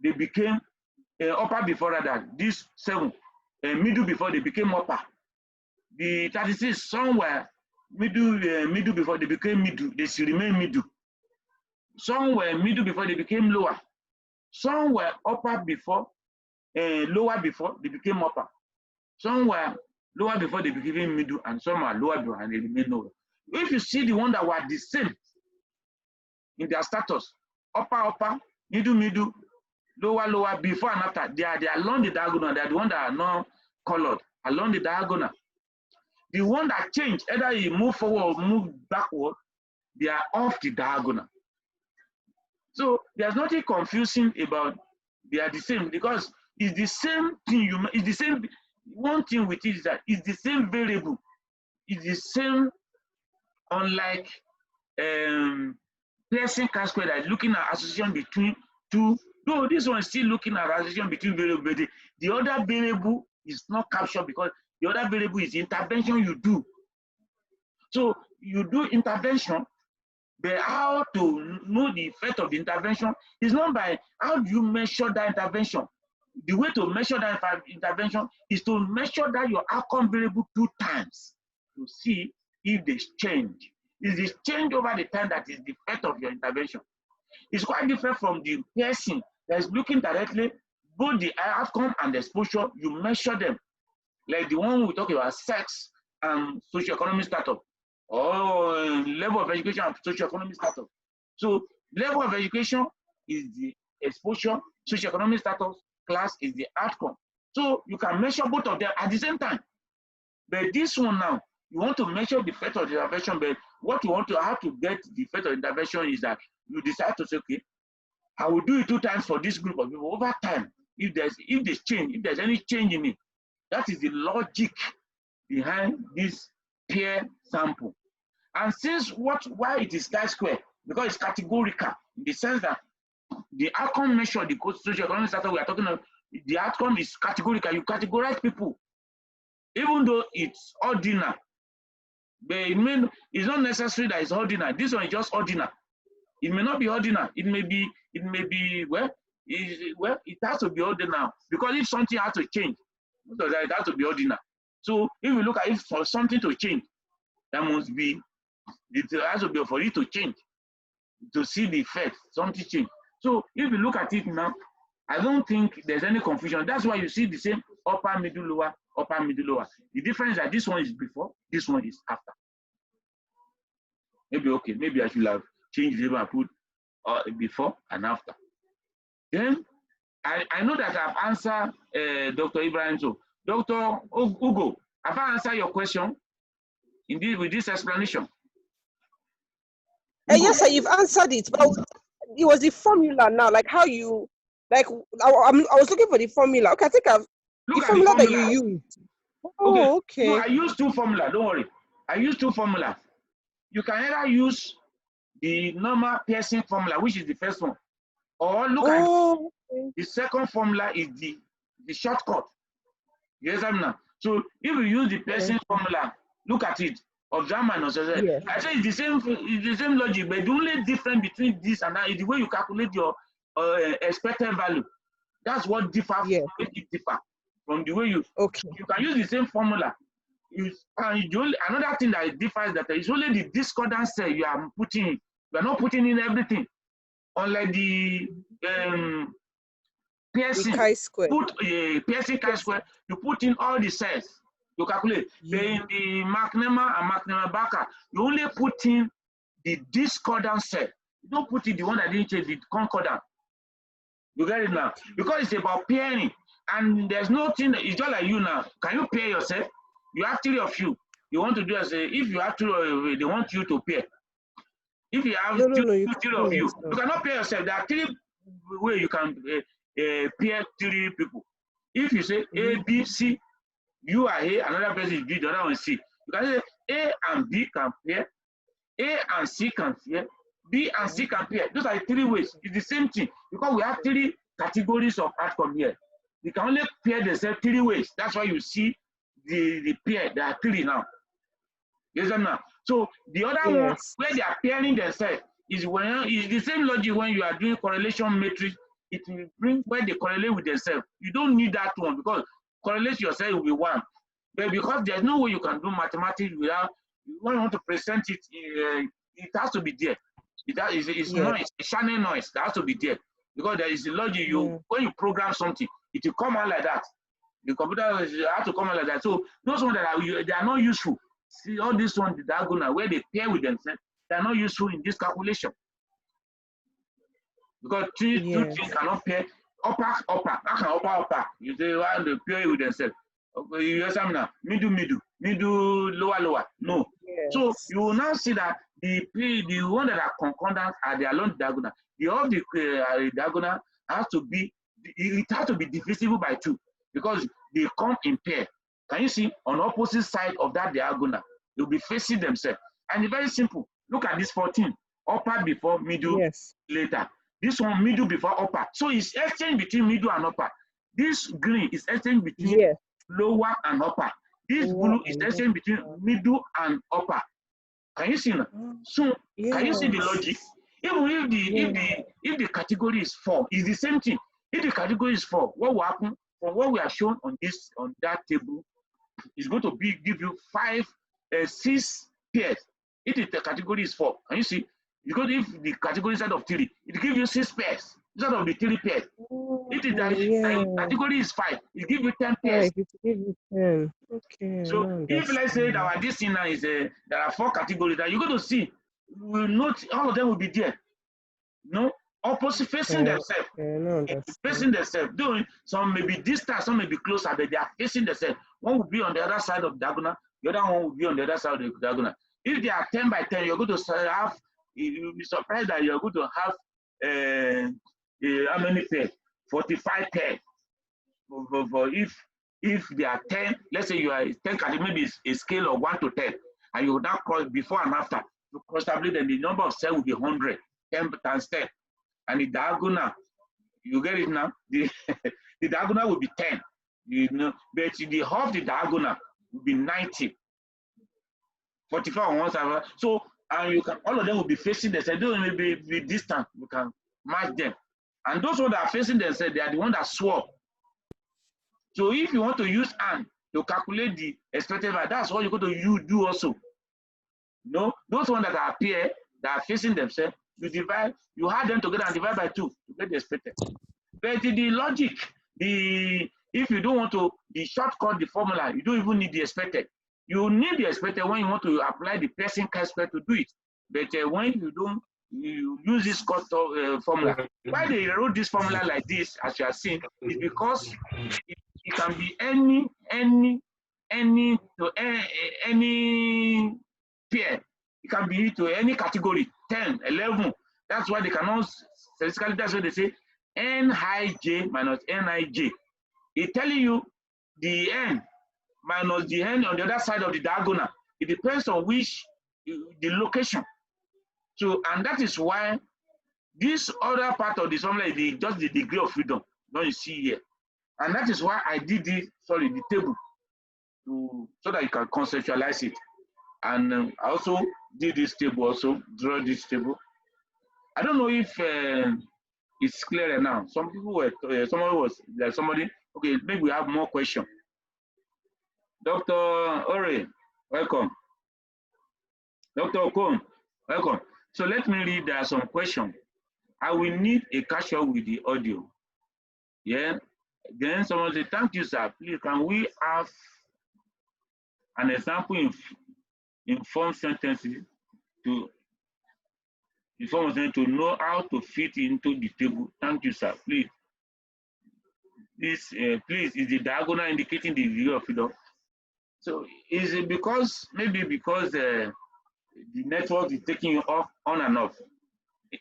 they became upper before rather. This 7, middle before, they became upper. The 36, some were middle before, they became middle. They still remain middle. Some were middle before, they became lower. Some were upper before, lower before, they became upper. Some were lower before, they became middle, and some are lower before, and they remain lower. If you see the one that were the same in their status, upper, middle, lower, before and after, they are along the diagonal. They are the ones that are not colored along the diagonal. The one that changed, either you move forward or move backward, they are off the diagonal. So there's nothing confusing about they are the same, because it's the same thing. It's the same. One thing with it is that it's the same variable. It's the same, unlike Pearson chi-square that is looking at association between two. Though this one is still looking at association between variables, but the other variable is not captured because the other variable is intervention you do. So you do intervention, but how to know the effect of the intervention is not by how do you measure that intervention. The way to measure that intervention is to measure that your outcome variable 2 times to see if there's change. Is this change over the time that is the effect of your intervention? It's quite different from the person that is looking directly both the outcome and the exposure. You measure them, like the one we talk about sex and socioeconomic status, or level of education and socioeconomic status. So level of education is the exposure, socioeconomic status, class is the outcome. So you can measure both of them at the same time. But this one now, you want to measure the effect of the intervention, but what you want to have to get the effect of intervention is that you decide to say, okay, I will do it 2 times for this group of people over time. If there's change, if there's any change in it, that is the logic behind this peer sample. And since why it is chi-square, because it's categorical in the sense that the outcome measure, the socioeconomic status we are talking about, the outcome is categorical. You categorize people, even though it's ordinal. But it's not necessary that it's ordinal. This one is just ordinal. It may not be ordinal. It may be it has to be ordinal, because if something has to change, it has to be ordinal. So if you look at it for something to change, that must be, it has to be for it to change, to see the effect, something change. So if you look at it now, I don't think there's any confusion. That's why you see the same upper, middle, lower, upper, middle, lower. The difference is that this one is before, this one is after. Maybe, okay, maybe I should have changed the and put before and after. Then I know that I've answered Dr. Ibrahim. So Dr. Ugo, have I answered your question with this explanation? Yes, sir, you've answered it, but it was the formula now, like how you, like I was looking for the formula. Okay, I think the formula that you used. Oh, okay. No, I used 2 formulas. Don't worry. I used 2 formulas. You can either use the normal Pearson formula, which is the first one, or look at the second formula is the shortcut. Yes, I'm now. So if you use the Pearson formula, look at it. Observe minus. Yes. I say it's the same logic, but the only difference between this and that is the way you calculate your expected value. That's what differs, Yeah. make it differ from the way you Okay. you can use the same formula. Another thing that differs that is only the discordant cell you are putting in. You are not putting in everything. Unlike the Pearson, chi-square. put a Pearson chi-square, you put in all the cells to calculate. Yeah. Then in the McNemar and McNemar Bowker, you only put in the discordant cell. You don't put in the one that didn't change, the concordant. You get it now? Because it's about pairing. And there's nothing, it's just like you now. Can you pair yourself? You have 3 of you. You want to do as a, if you have 2, they want you to pair. If you have You 3 of you, you cannot pair yourself. There are 3 ways you can pair 3 people. If you say A, B, C, you are A, another person is B, the other one is C. You can say A and B can pair, A and C can pair, B and C can pair. Those are the 3 ways. It's the same thing because we have 3 categories of outcome here. They can only pair themselves 3 ways. That's why you see the pair. There are 3 now. Yes or not? So the other one where they are pairing themselves is when is the same logic when you are doing correlation matrix. It will bring where they correlate with themselves. You don't need that one because correlate yourself will be 1. But because there's no way you can do mathematics without, when you want to present it, it has to be there. It's noise, it's channel noise. That has to be there because there is a logic. When you program something, it will come out like that. The computer has to come out like that. So those ones that are they are not useful. See all these ones, the diagonal where they pair with themselves, they are not useful in this calculation because two things cannot pair. Upper. How can upper? You say why they pair with themselves? Okay, you understand now? Middle, lower. No. So you will now see that the one that are concordant are the along diagonal. The of the diagonal has to be, it has to be divisible by 2 because they come in pair. Can you see on opposite side of that diagonal? They'll be facing themselves. And it's very simple. Look at this 14. Upper before, middle later. This one middle before upper. So it's exchange between middle and upper. This green is exchange between lower and upper. This blue is exchange between middle and upper. Can you see now? So can you see the logic? Even if the category is 4, it's the same thing. If the category is 4, what will happen from what we are shown on that table is going to give you 6 pairs. If the category is 4, can you see? Because if the category instead of 3, it gives you 6 pairs instead of the 3 pairs. If the category is 5, it gives you 10 pairs. It gives you 10. Okay. So if let's say that this thing now is there are 4 categories that you're going to see, you will note all of them will be there. No, opposite facing themselves. Facing themselves. Doing some may be distant, some may be closer, but they are facing themselves. One will be on the other side of the diagonal, the other one will be on the other side of the diagonal. If they are 10 by 10, you're going to have, you'll be surprised that you're going to have how many pairs? 45 pairs. For if they are 10, let's say you are 10, maybe it's a scale of 1 to 10, and you now cross before and after. You cross tablet, then the number of cells will be 100, 10 times 10. And the diagonal, you get it now? The diagonal will be 10. You know, but the half the diagonal will be 90. 45 on one side. So, and you can, all of them will be facing themselves. They will be distant. You can match them. And those ones that are facing themselves, they are the ones that swap. So if you want to use hand to calculate the expected value, that's what you're going to do also. No, those ones that are pair, that are facing themselves, you add them together and divide by 2 to get the expected. But the logic, if you don't want to, the shortcut, the formula, you don't even need the expected. You need the expected when you want to apply the Pearson chi-square to do it. But when you don't, you use this formula. Why they wrote this formula like this, as you have seen, is because it can be any pair. It can be to any category, 10, 11. That's why they cannot, statistically, that's why they say Nij minus Nij. It's telling you the N minus the N on the other side of the diagonal. It depends on which, the location. So, and that is why this other part of this formula is just the degree of freedom, don't you see here? And that is why I did the table, so that you can conceptualize it. And I also did this table, draw this table. I don't know if It's clearer now. Some people were, somebody was, like somebody, okay, maybe we have more questions. Dr. Ore, welcome. Dr. Okon, welcome. So let me read, there are some questions. I will need a catch up with the audio. Yeah. Then someone say, thank you, sir. Please, can we have an example in form sentences to inform them to know how to fit into the table? Thank you, sir. Please. This, please, is the diagonal indicating the degree of freedom? So is it because, maybe because the network is taking you off, on and off?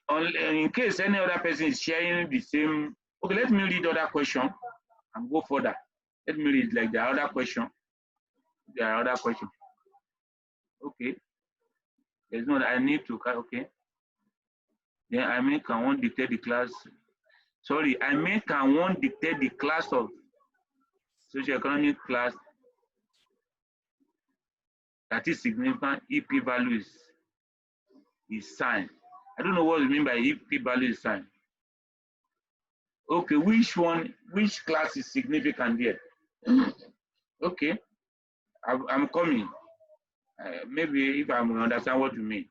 In case any other person is sharing the same, okay, let me read the other question and go further. Let me read like the other question. The other question. Okay. There's no, I need to, okay. Then I mean, can one dictate the class? Sorry, I mean, can one dictate the class of socioeconomic class that is significant if p value is signed? I don't know what you mean by if p value is signed. Okay, which one, which class is significant here? Okay, I'm coming. Maybe if I understand what you mean.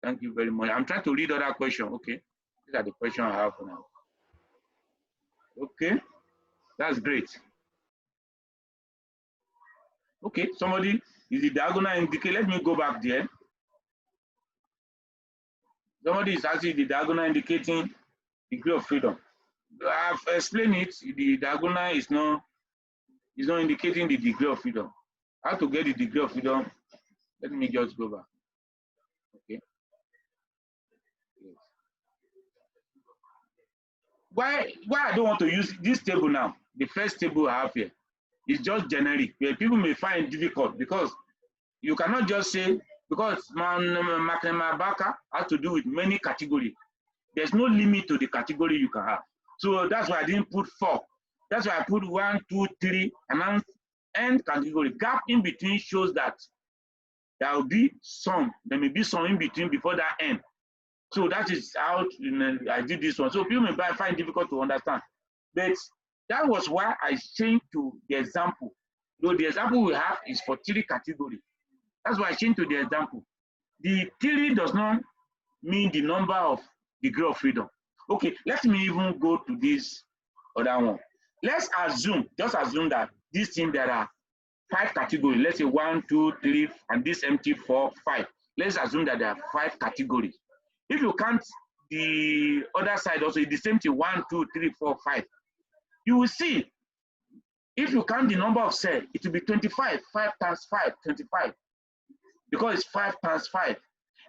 Thank you very much. I'm trying to read other question. Okay, these are the questions I have for now. Okay, that's great. Okay, somebody, is the diagonal indicate? Let me go back there. Somebody is asking, the diagonal indicating degree of freedom. I've explained it. The diagonal is not indicating the degree of freedom. How to get the degree of freedom? Let me just go back. Okay. Yes. Why I don't want to use this table now? The first table I have here is just generic, where people may find it difficult because you cannot just say, because McNemar Bowker has to do with many categories. There's no limit to the category you can have. So that's why I didn't put 4. That's why I put 1, 2, 3, and end category. Gap in between shows that there will be some, there may be some in between before that end. So that is how I did this one. So people may find it difficult to understand. But that was why I changed to the example. Though the example we have is for 3 categories. That's why I changed to the example. The 3 does not mean the number of degree of freedom. Okay, let me even go to this other one. Let's assume, just assume that this thing there are 5 categories. Let's say 1, 2, 3, and this empty 4, 5. Let's assume that there are 5 categories. If you count the other side also, the same thing, 1, 2, 3, 4, 5. You will see, if you count the number of cells, it will be 25. 5 times 5, 25. Because it's 5 times 5.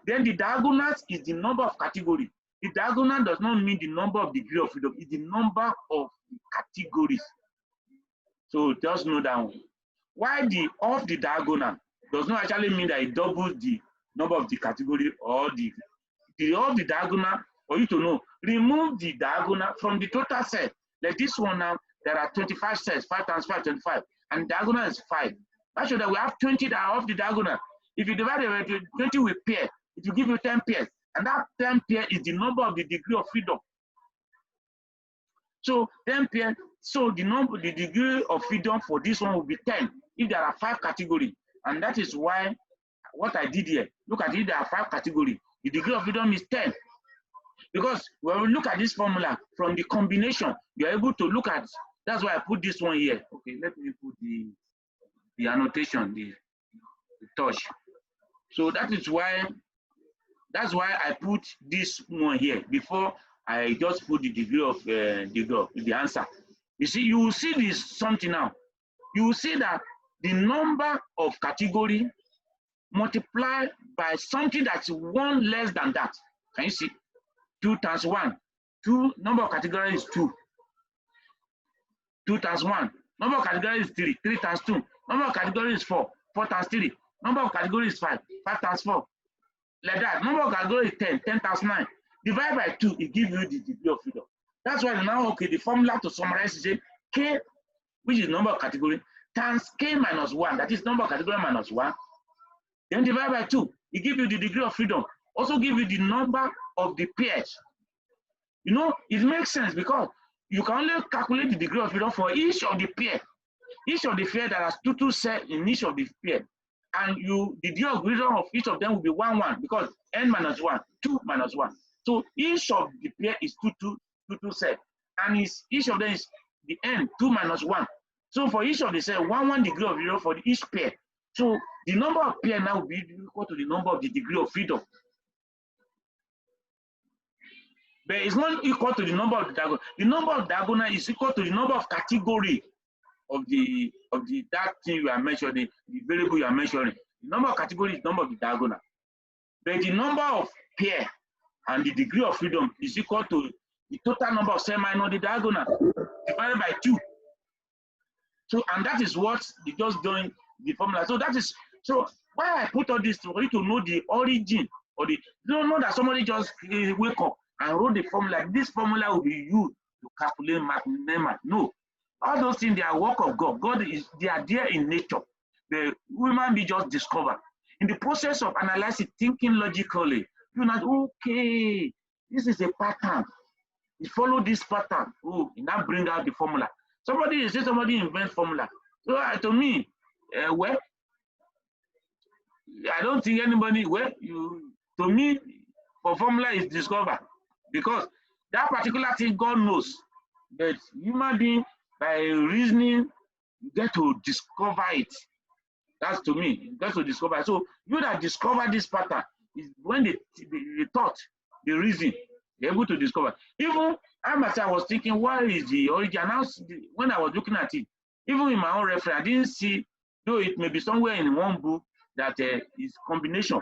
Then the diagonals is the number of categories. The diagonal does not mean the number of degree of freedom, it's the number of categories. So just know that one. Why the of the diagonal does not actually mean that it doubles the number of the category or the of the diagonal, for you to know. Remove the diagonal from the total set. Like this one now, there are 25 sets, 5 times 5, 25, and diagonal is 5. That shows that we have 20 that are off the diagonal. If you divide it by 20 with pair, it will give you 10 pairs. And that 10 pair is the number of the degree of freedom. So 10 pair, so the degree of freedom for this one will be 10 if there are 5 categories. And that is why what I did here, look at it, there are 5 categories. The degree of freedom is 10. Because when we look at this formula from the combination, you're able to look at, that's why I put this one here. Okay, let me put the annotation, the touch. So that's why I put this one here before I just put the degree of the answer. You see, you will see this something now. You will see that the number of category multiplied by something that's 1 less than that. Can you see? 2 times 1. 2, number of categories is 2. 2 times 1. Number of categories is 3. 3 times 2. Number of categories is 4. 4 times 3. Number of categories is 5. 5 times 4. Like that. Number of categories is 10. 10 times 9. Divide by 2, it gives you the degree of freedom. That's why now, okay, the formula to summarize is K, which is number of category, times K minus 1. That is number of category minus 1. Then divide by 2. It gives you the degree of freedom. Also give you the number of the pairs. You know, it makes sense because you can only calculate the degree of freedom for each of the pair. Each of the pair that has two cells in each of the pair. And the degree of freedom of each of them will be 1, 1 because n minus 1, 2 minus 1. So each of the pair is 2 cells. And each of them is the n, 2 minus 1. So for each of the cells, 1, 1 degree of freedom for each pair. So the number of pair now will be equal to the number of the degree of freedom. But it's not equal to the number of the diagonal. The number of diagonal is equal to the number of category of that thing you are measuring, the variable you are measuring. The number of category is the number of the diagonal. But the number of pair and the degree of freedom is equal to the total number of cells minus the diagonal divided by 2. So, and that is what it just doing the formula. So that is, so why I put all this for you to know the origin or the, you don't know that somebody just wake up and wrote the formula. This formula will be used to calculate McNemar. No, all those things, they are work of God. They are there in nature. The human being just discovered. In the process of analyzing, thinking logically, you're not, okay, this is a pattern. You follow this pattern. Oh, you now bring out the formula. Somebody invent formula. So to me, well, I don't think anybody, to me, for formula is discovered. Because that particular thing God knows. But human being, by reasoning, you get to discover it. That's to me, you get to discover it. So you that discover this pattern is when they thought, the reason, they're able to discover. Even I myself was thinking, what is the origin? Now, when I was looking at it, even in my own reference, I didn't see, though it may be somewhere in one book that is combination.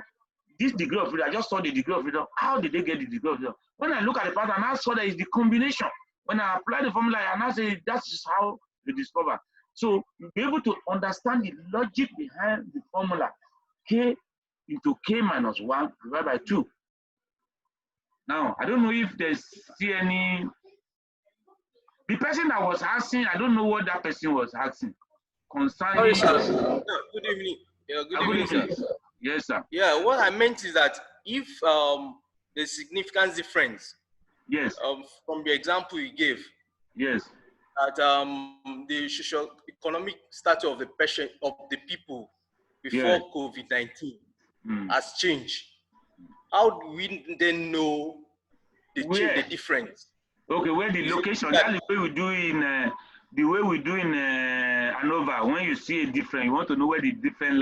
This degree of freedom, I just saw the degree of freedom. How did they get the degree of freedom? When I look at the pattern, I saw that it's the combination. When I apply the formula, I now say that's how they discover. So you'll be able to understand the logic behind the formula. K into K minus 1 divided by 2. Now, I don't know if there's any. The person that was asking, I don't know what that person was asking concerning. Sorry, sir. Good evening. Yeah, good evening, sir. Yes, sir. Yeah, what I meant is that if there's significant difference, yes, from the example you gave, yes, that the socio-economic status of the patient of the people before COVID-19 has changed, how do we then know the difference? Okay, where the location? That's the way we do in Hanover. When you see a difference, you want to know where the different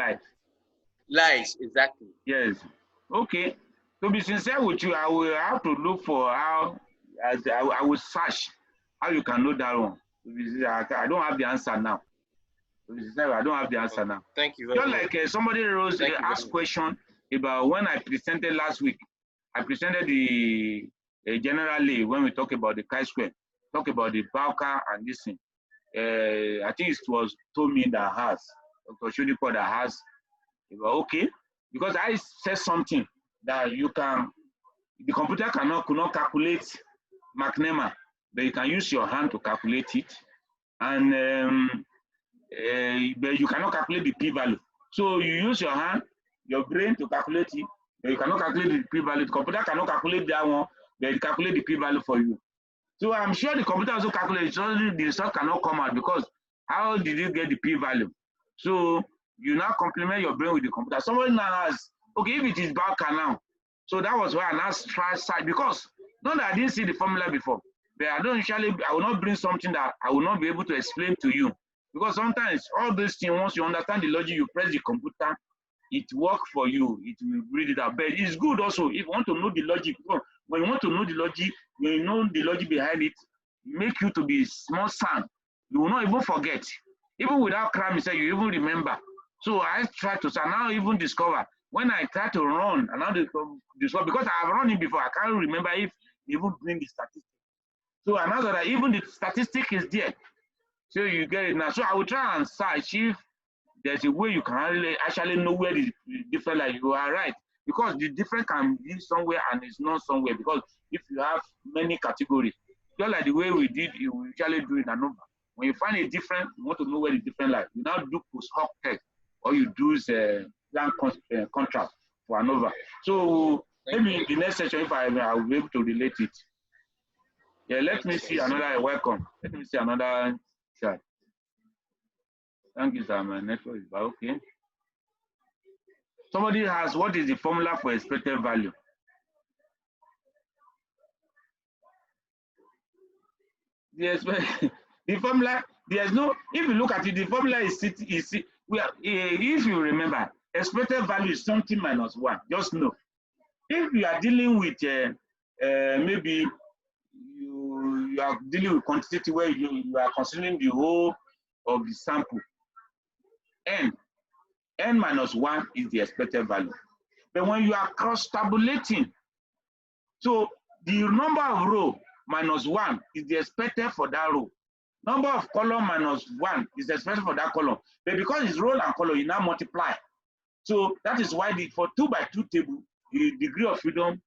lies, exactly. Yes. Okay. To be sincere with you, I will have to look for how. I will search how you can know that one. I don't have the answer now. To be sincere, I don't have the answer now. Thank you. Just like somebody asked question about when I presented last week. I presented the generally when we talk about the chi-square, talk about the Bowker and this thing. I think it was told me that has Dr. Shudipo that has. Okay, because I said something that you can, the computer could not calculate McNemar, but you can use your hand to calculate it, and but you cannot calculate the p-value. So you use your hand, your brain to calculate it, but you cannot calculate the p-value. The computer cannot calculate that one, but it calculate the p-value for you. So I'm sure the computer also calculates, so the result cannot come out because how did you get the p-value? So you now complement your brain with the computer. Somebody now has, okay, if it is Bowker now, so that was why I now try because not that I didn't see the formula before, but I will not bring something that I will not be able to explain to you. Because sometimes all these things, once you understand the logic, you press the computer, it works for you, it will read it out. But it's good also if you want to know the logic. When you want to know the logic, when you know the logic behind it, make you to be small sound. You will not even forget. Even without cramming, you even remember. So I try to now even discover when I try to run and now discover because I have run it before. I can't remember if even bring the statistics. So another that even the statistic is there. So you get it now. So I will try and search if there's a way you can actually know where the different you are right. Because the difference can be somewhere and it's not somewhere. Because if you have many categories, just like the way we did, you usually do in a number. When you find a difference, you want to know where the different lies. You now do post hoc test, or you do blank contrast for ANOVA. So maybe in the next session, if I will be able to relate it. Yeah, let me see another. Welcome. Let me see another chat. Thank you, sir. My network is bad. Okay. Somebody has, what is the formula for expected value? The formula, there's no, if you look at it, the formula is if you remember, expected value is something minus 1. Just know. If you are dealing with maybe you are dealing with quantity where you are considering the whole of the sample, n minus 1 is the expected value. But when you are cross-tabulating, so the number of row minus 1 is the expected for that row. Number of column minus 1 is the expected for that column. But because it's row and column, you now multiply. So that is why for 2 by 2 table, the degree of freedom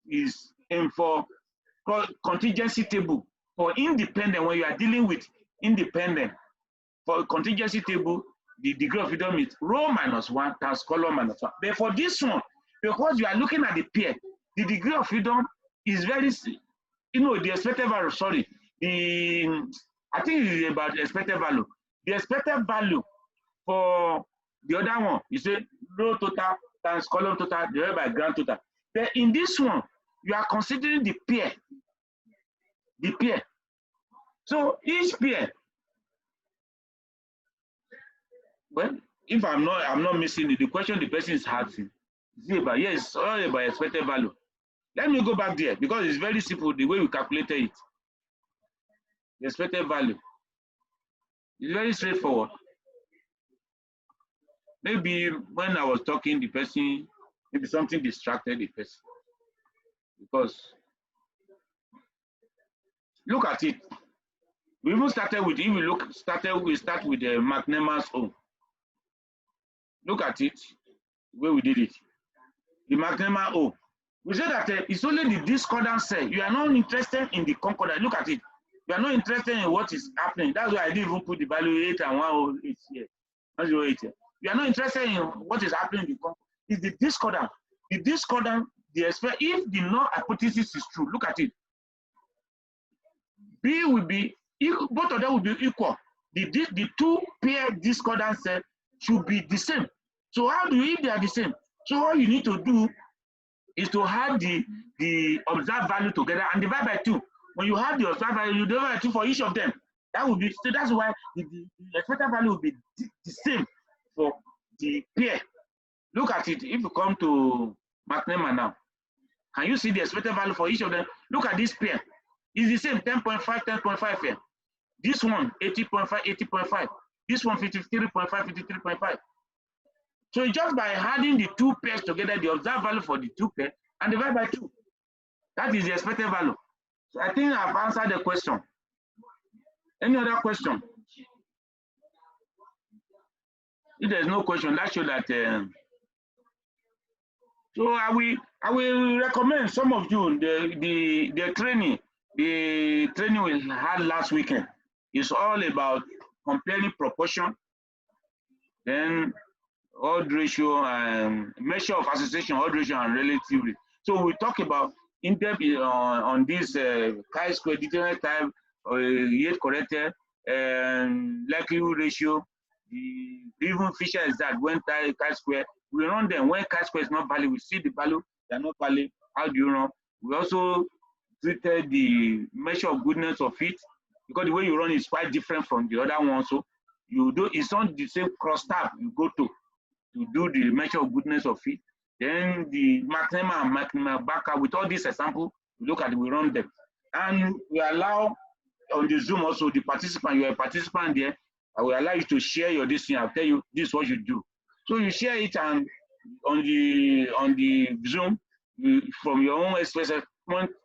is for contingency table. For independent, when you are dealing with independent, for contingency table, the degree of freedom is row minus 1 times column minus 1. But for this one, because you are looking at the pair, the degree of freedom is very, the expected value, sorry, I think it is about the expected value. The expected value for the other one, you say row total times column total divided by grand total. But in this one, you are considering the pair. The pair. So each pair, well, if I'm not missing it, the question the person is asking is about, yes, all about expected value. Let me go back there because it's very simple the way we calculated it. The expected value. It's very straightforward. Maybe when I was talking, the person, maybe something distracted the person. Because look at it. We even started with, if you we start with the McNemar's own. Look at it, the way we did it. The McNemar O. We said that it's only the discordant cell. You are not interested in the concordant. Look at it. You are not interested in what is happening. That's why I didn't even put the value 8 and 108 here. 108 here. You are not interested in what is happening in the concordant. It's the discordant. The discordant, if the null hypothesis is true, look at it. B will be, both of them will be equal. The two pair discordant cells should be the same. So how do you, if they are the same? So all you need to do is to add the observed value together and divide by 2. When you have the observed value, you divide by 2 for each of them. That will be, so that's why the expected value will be the same for the pair. Look at it. If you come to McNemar now, can you see the expected value for each of them? Look at this pair. It's the same, 10.5, 10.5 here. This one, 80.5, 80.5. This one, 53.5, 53.5. So just by adding the two pairs together, the observed value for the two pairs, and divide by 2. That is the expected value. So I think I've answered the question. Any other question? If there's no question, that shows that. So I will recommend some of you the training we had last weekend. It's all about comparing proportion, then odd ratio and measure of association, odd ratio and relative rate. So we talk about in depth on this chi-square determinant type, yet corrected, and likelihood ratio. Even feature is that when chi-square, we run them. When chi-square is not valid, we see the value, they are not valid. How do you run? We also treated the measure of goodness of it, because the way you run is quite different from the other one. So you do, it's not the same cross tab you go to do the measure of goodness of it. Then the McNemar and McNemar Bowker, with all these examples, we look at it, we run them. And we allow on the Zoom also the participant, you are a participant there, I will allow you to share your this thing. I'll tell you this is what you do. So you share it, and on the Zoom, from your own experience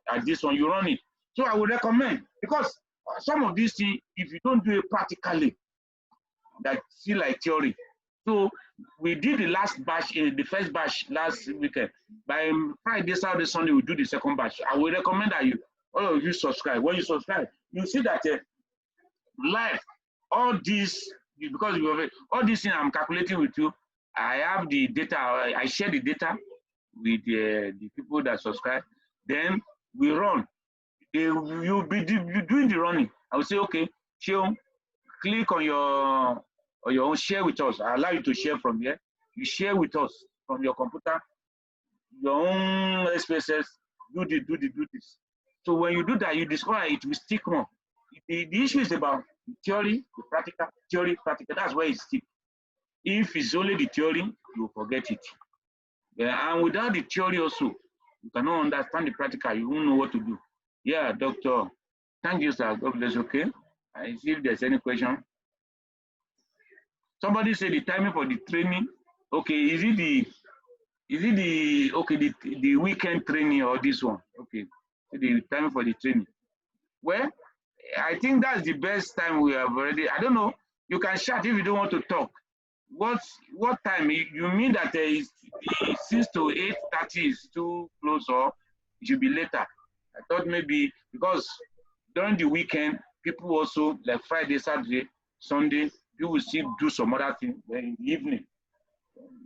at this one, you run it. So I would recommend, because some of these things, if you don't do it practically, that feel like theory. So we did the last batch, the first batch last weekend. By Friday, Saturday, Sunday, we do the second batch. I would recommend that all of you subscribe. When you subscribe, you see that live, all these, because you have all these things I'm calculating with you. I have the data. I share the data with the people that subscribe. Then we run. you'll be doing the running. I will say, okay, Sheon, click on your own, share with us. I allow you to share from here. You share with us from your computer, your own SPSS, do this. So when you do that, you discover it will stick more. The issue is about theory, the practical, theory, practical. That's where it sticks. If it's only the theory, you will forget it. Yeah, and without the theory also, you cannot understand the practical. You won't know what to do. Yeah, doctor. Thank you, sir. God bless. Okay. I see if there's any question. Somebody said the timing for the training. Okay, is it the weekend training or this one? Okay, the timing for the training. Well, I think that's the best time we have already. I don't know. You can chat if you don't want to talk. What time? You mean that the 6 to 8:30 is too close, or it should be later? I thought maybe because during the weekend, people also like Friday, Saturday, Sunday, you will still do some other thing. Then in the evening,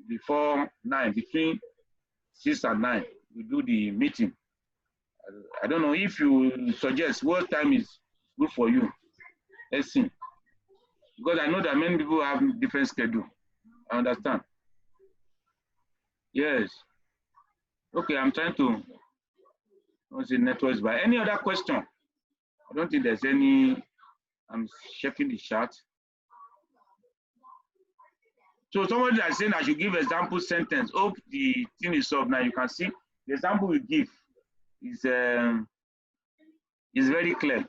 before 9, between 6 and 9, we do the meeting. I don't know if you suggest what time is good for you. Let's see. Because I know that many people have different schedule. I understand. Yes. Okay, I'm trying to. What's the networks by? Any other question? I don't think there's any. I'm checking the chat. So somebody is saying I should give example sentence. Hope the thing is solved now. You can see the example we give is very clear.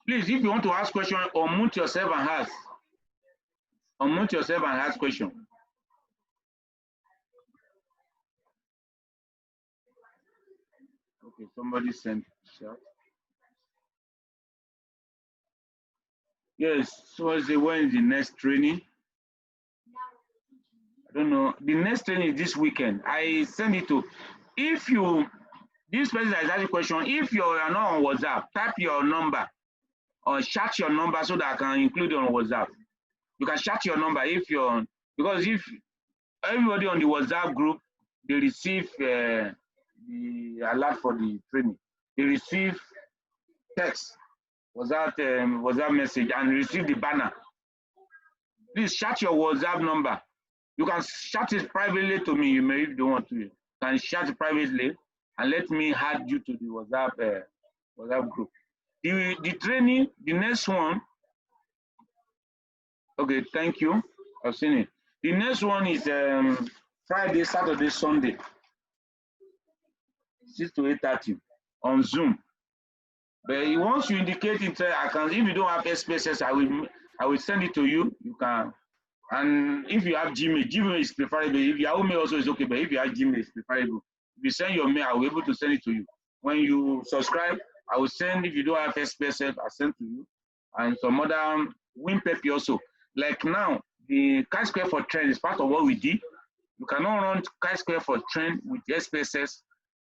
Please, if you want to ask question, unmute yourself and ask. Unmute yourself and ask question. Okay, somebody sent chat. Yes, so I say when is the next training? I don't know. The next training is this weekend. I send it to. If you, this person that is asking question, if you are not on WhatsApp, type your number or chat your number so that I can include it on WhatsApp. You can chat your number if you're on, because if everybody on the WhatsApp group, they receive the alert for the training. They receive text, WhatsApp message, and receive the banner. Please chat your WhatsApp number. You can chat it privately to me. You may, if you don't want to. You can chat it privately and let me add you to the WhatsApp group. The training, the next one. Okay, thank you. I've seen it. The next one is Friday, Saturday, Sunday, 6 to 8:30 on Zoom. But once you indicate it, I can. If you don't have SPSS, I will send it to you. You can. And if you have Gmail is preferable. If Yahoo Mail also is okay, but if you have Gmail, it's preferable. If you send your mail, I will be able to send it to you. When you subscribe, I will send. If you don't have SPSS, I'll send to you. And some other WinPepi also. Like now, the chi-square for trend is part of what we did. You cannot run chi-square for trend with SPSS.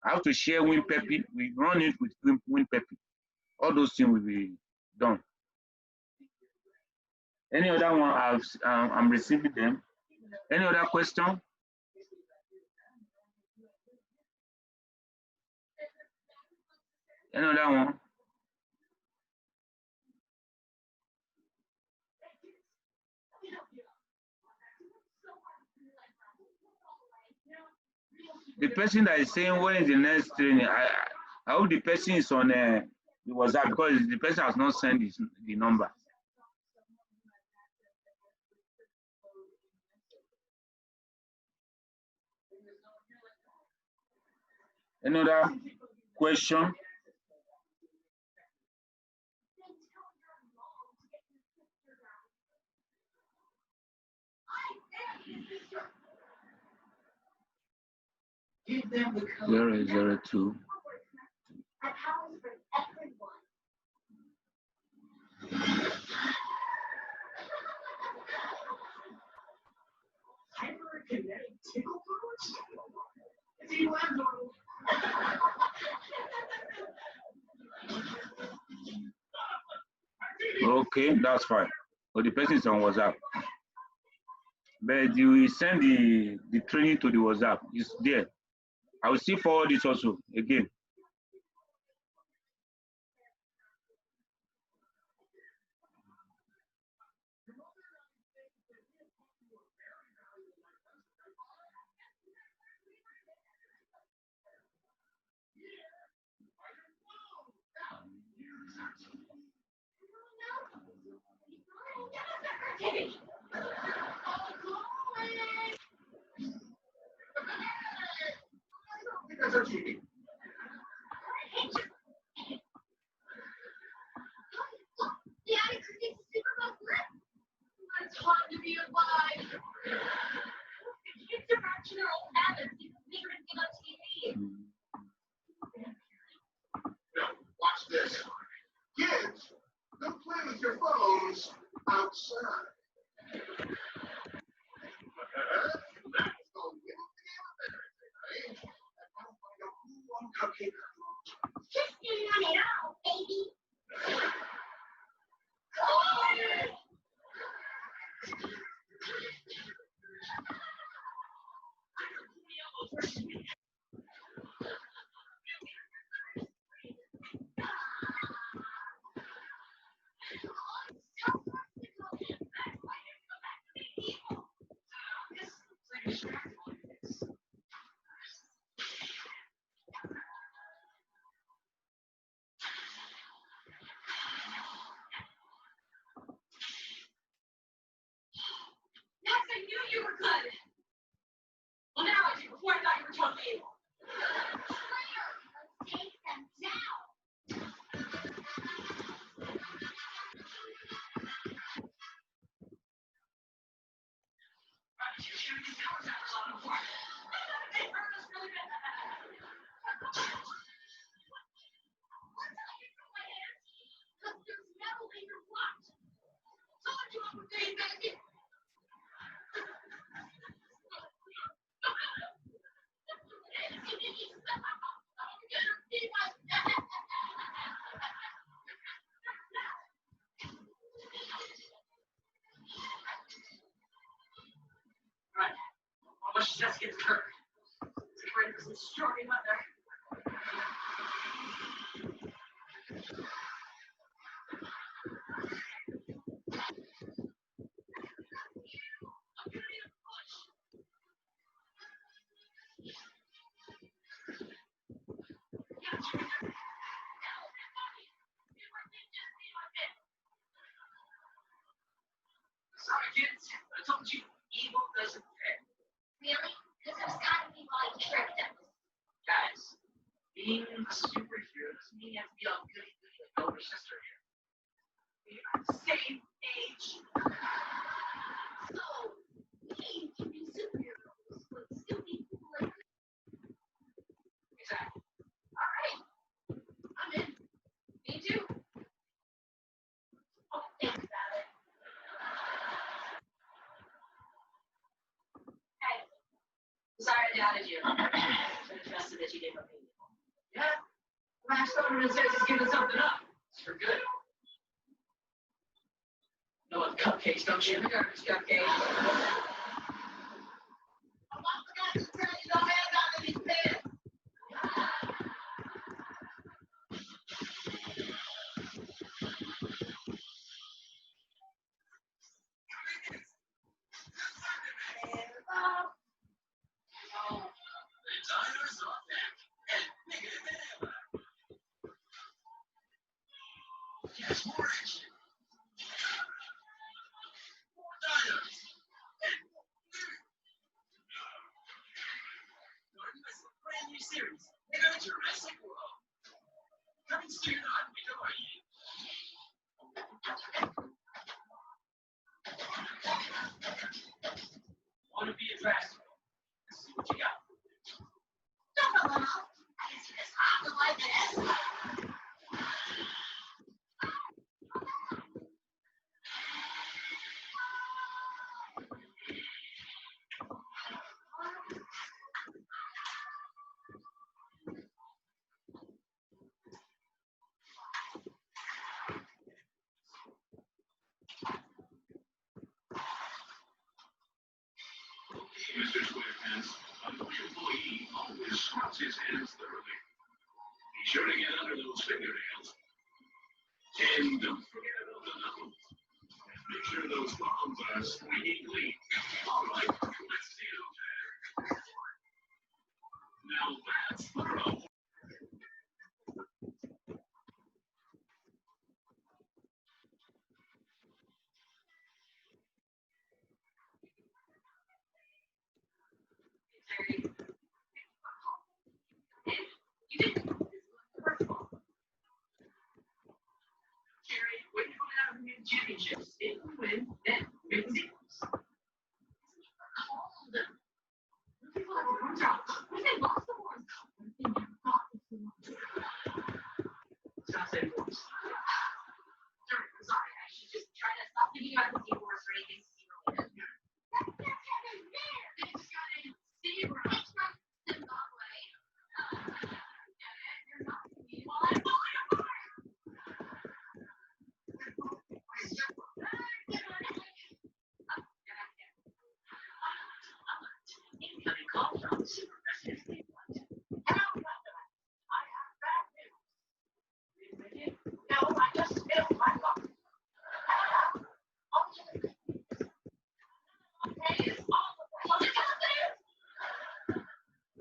I have to share WinPepi. We run it with WinPepi. All those things will be done. Any other one? I'm receiving them. Any other question? Any other one? The person that is saying when is the next training, I hope the person is on the WhatsApp, because the person has not sent the number. Another question? Give them the code. 002. Okay, that's fine. But the person is on WhatsApp. but you will send the training to the WhatsApp. It's there. I will still forward it also again. It's fun to be alive. Kids are back to their old habits. Even bigger than on TV. No, watch this. Kids, don't play with your phones outside. Just getting on it out, baby. I knew you were good. Well, now I do. Before I thought you were totally evil. Let's take them down. You're shooting these powers out a lot before. They hurt us really bad. What's out here from my hands? Because there's metal in your watch. Someone do up with me, baby. Right. Well, she just gets hurt. It's afraid of some story, mother. Sorry, kids. I told you, evil doesn't pay. Really? Because there's got to be like tricked us. Guys, being a superhero doesn't mean you have to be all goody goody like older sister here. We are the same age. So, we can be superheroes, but still be cool like this. Exactly. All right. I'm in. Me too. Oh, think about it. Hey, sorry I doubted you. Should have trusted that you didn't believe me. Yeah. Max Overman says he's giving something up. It's for good. You know what cupcakes, don't you? Garbage cupcakes. I'm not forgot to tell you, don't hand out any pants. Designers are back and bigger than ever. Yes, more action. More dinos and Mr. SquarePants, a new employee always scrubs his hands thoroughly. Be sure to get under those fingernails. And don't forget about the knuckles. And make sure those palms are squeaky clean. All right, let's see those hands. Now that's thorough. You didn't. First of all, Jerry, when you come out of the championships, if we win, then make the sequels. Call them. People have one job. What if they lost the horns? What if they never got the horns? Stop saying horns. Sorry, I'm sorry. I should just try to stop thinking about the seahorse or anything sea-related. That's heaven there. They just got a seahorse. It's not the way. You're not me while I'm falling apart. Incoming call from Super President Cleveland. Hello, President. I have bad news. Really? No, I just spilled my coffee. Okay, it's all the way. Well, because it is.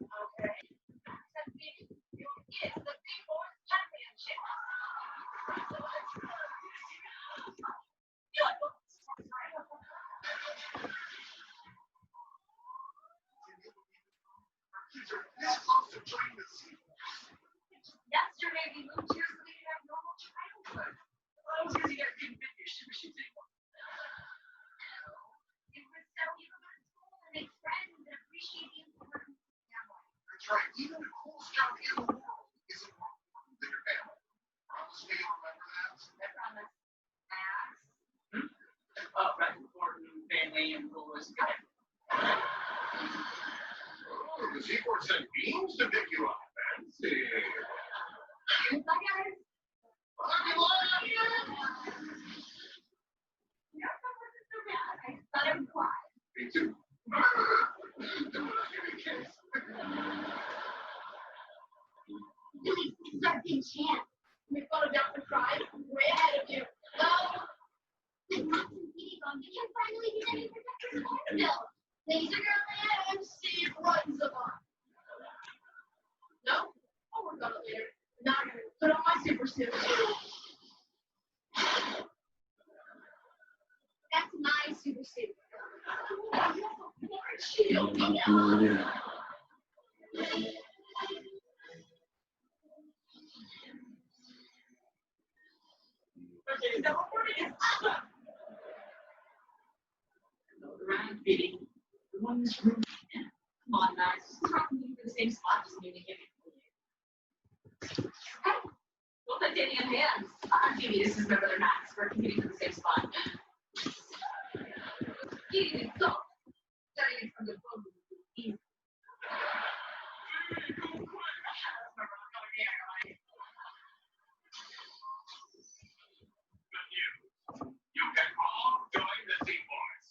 Okay. That means you is the Big Boys Championship. This close to joining the sea. Yesterday we moved here so we could have normal childhood. Well, I was going to get couldn't fit your super shoes anymore. It was so you could go to school and make friends and appreciate the importance of family. That's right. Even the coolest job in the world isn't more important than your family. Promise me you'll remember that. I promise. Max. Oh, right. Important family and coolest guy. Oh, the seaport sent beams to pick you up. Fancy. Bye, guys. Love you, love you. You know, that wasn't so bad. I thought I would cry. Me too. Don't give me a kiss. Really, start being champ. We photographed the pride way ahead of you. Well, with Max and Petey's on, we can finally be ready for Texas Hornbill. Laser Girl and Steve runs the bar. No? I'll work on it later. Now I'm gonna put on my super suit. That's my super suit. Okay, now we're going to around Petey. The one in this room. Come on, Max. Talking to you for the same spot doesn't mean to give it. Hey, Well, like dating in hands. Jimmy, this is my brother Max. We're competing for the same spot. you need to go. Starting from the phone. Easy. Good news. You can all join the Seaports.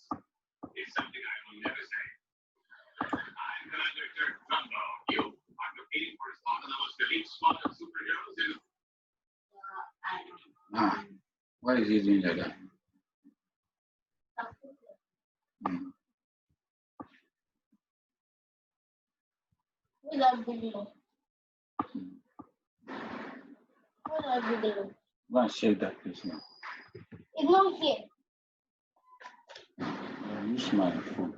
It's something I will never say. I'm Commander Dirk Trumbo. You are competing for a spot on the most elite squad of superheroes in. Ah, why is he doing like that? Hmm. We love video. We love video. Go and shake that place now. It's not here. Use my phone.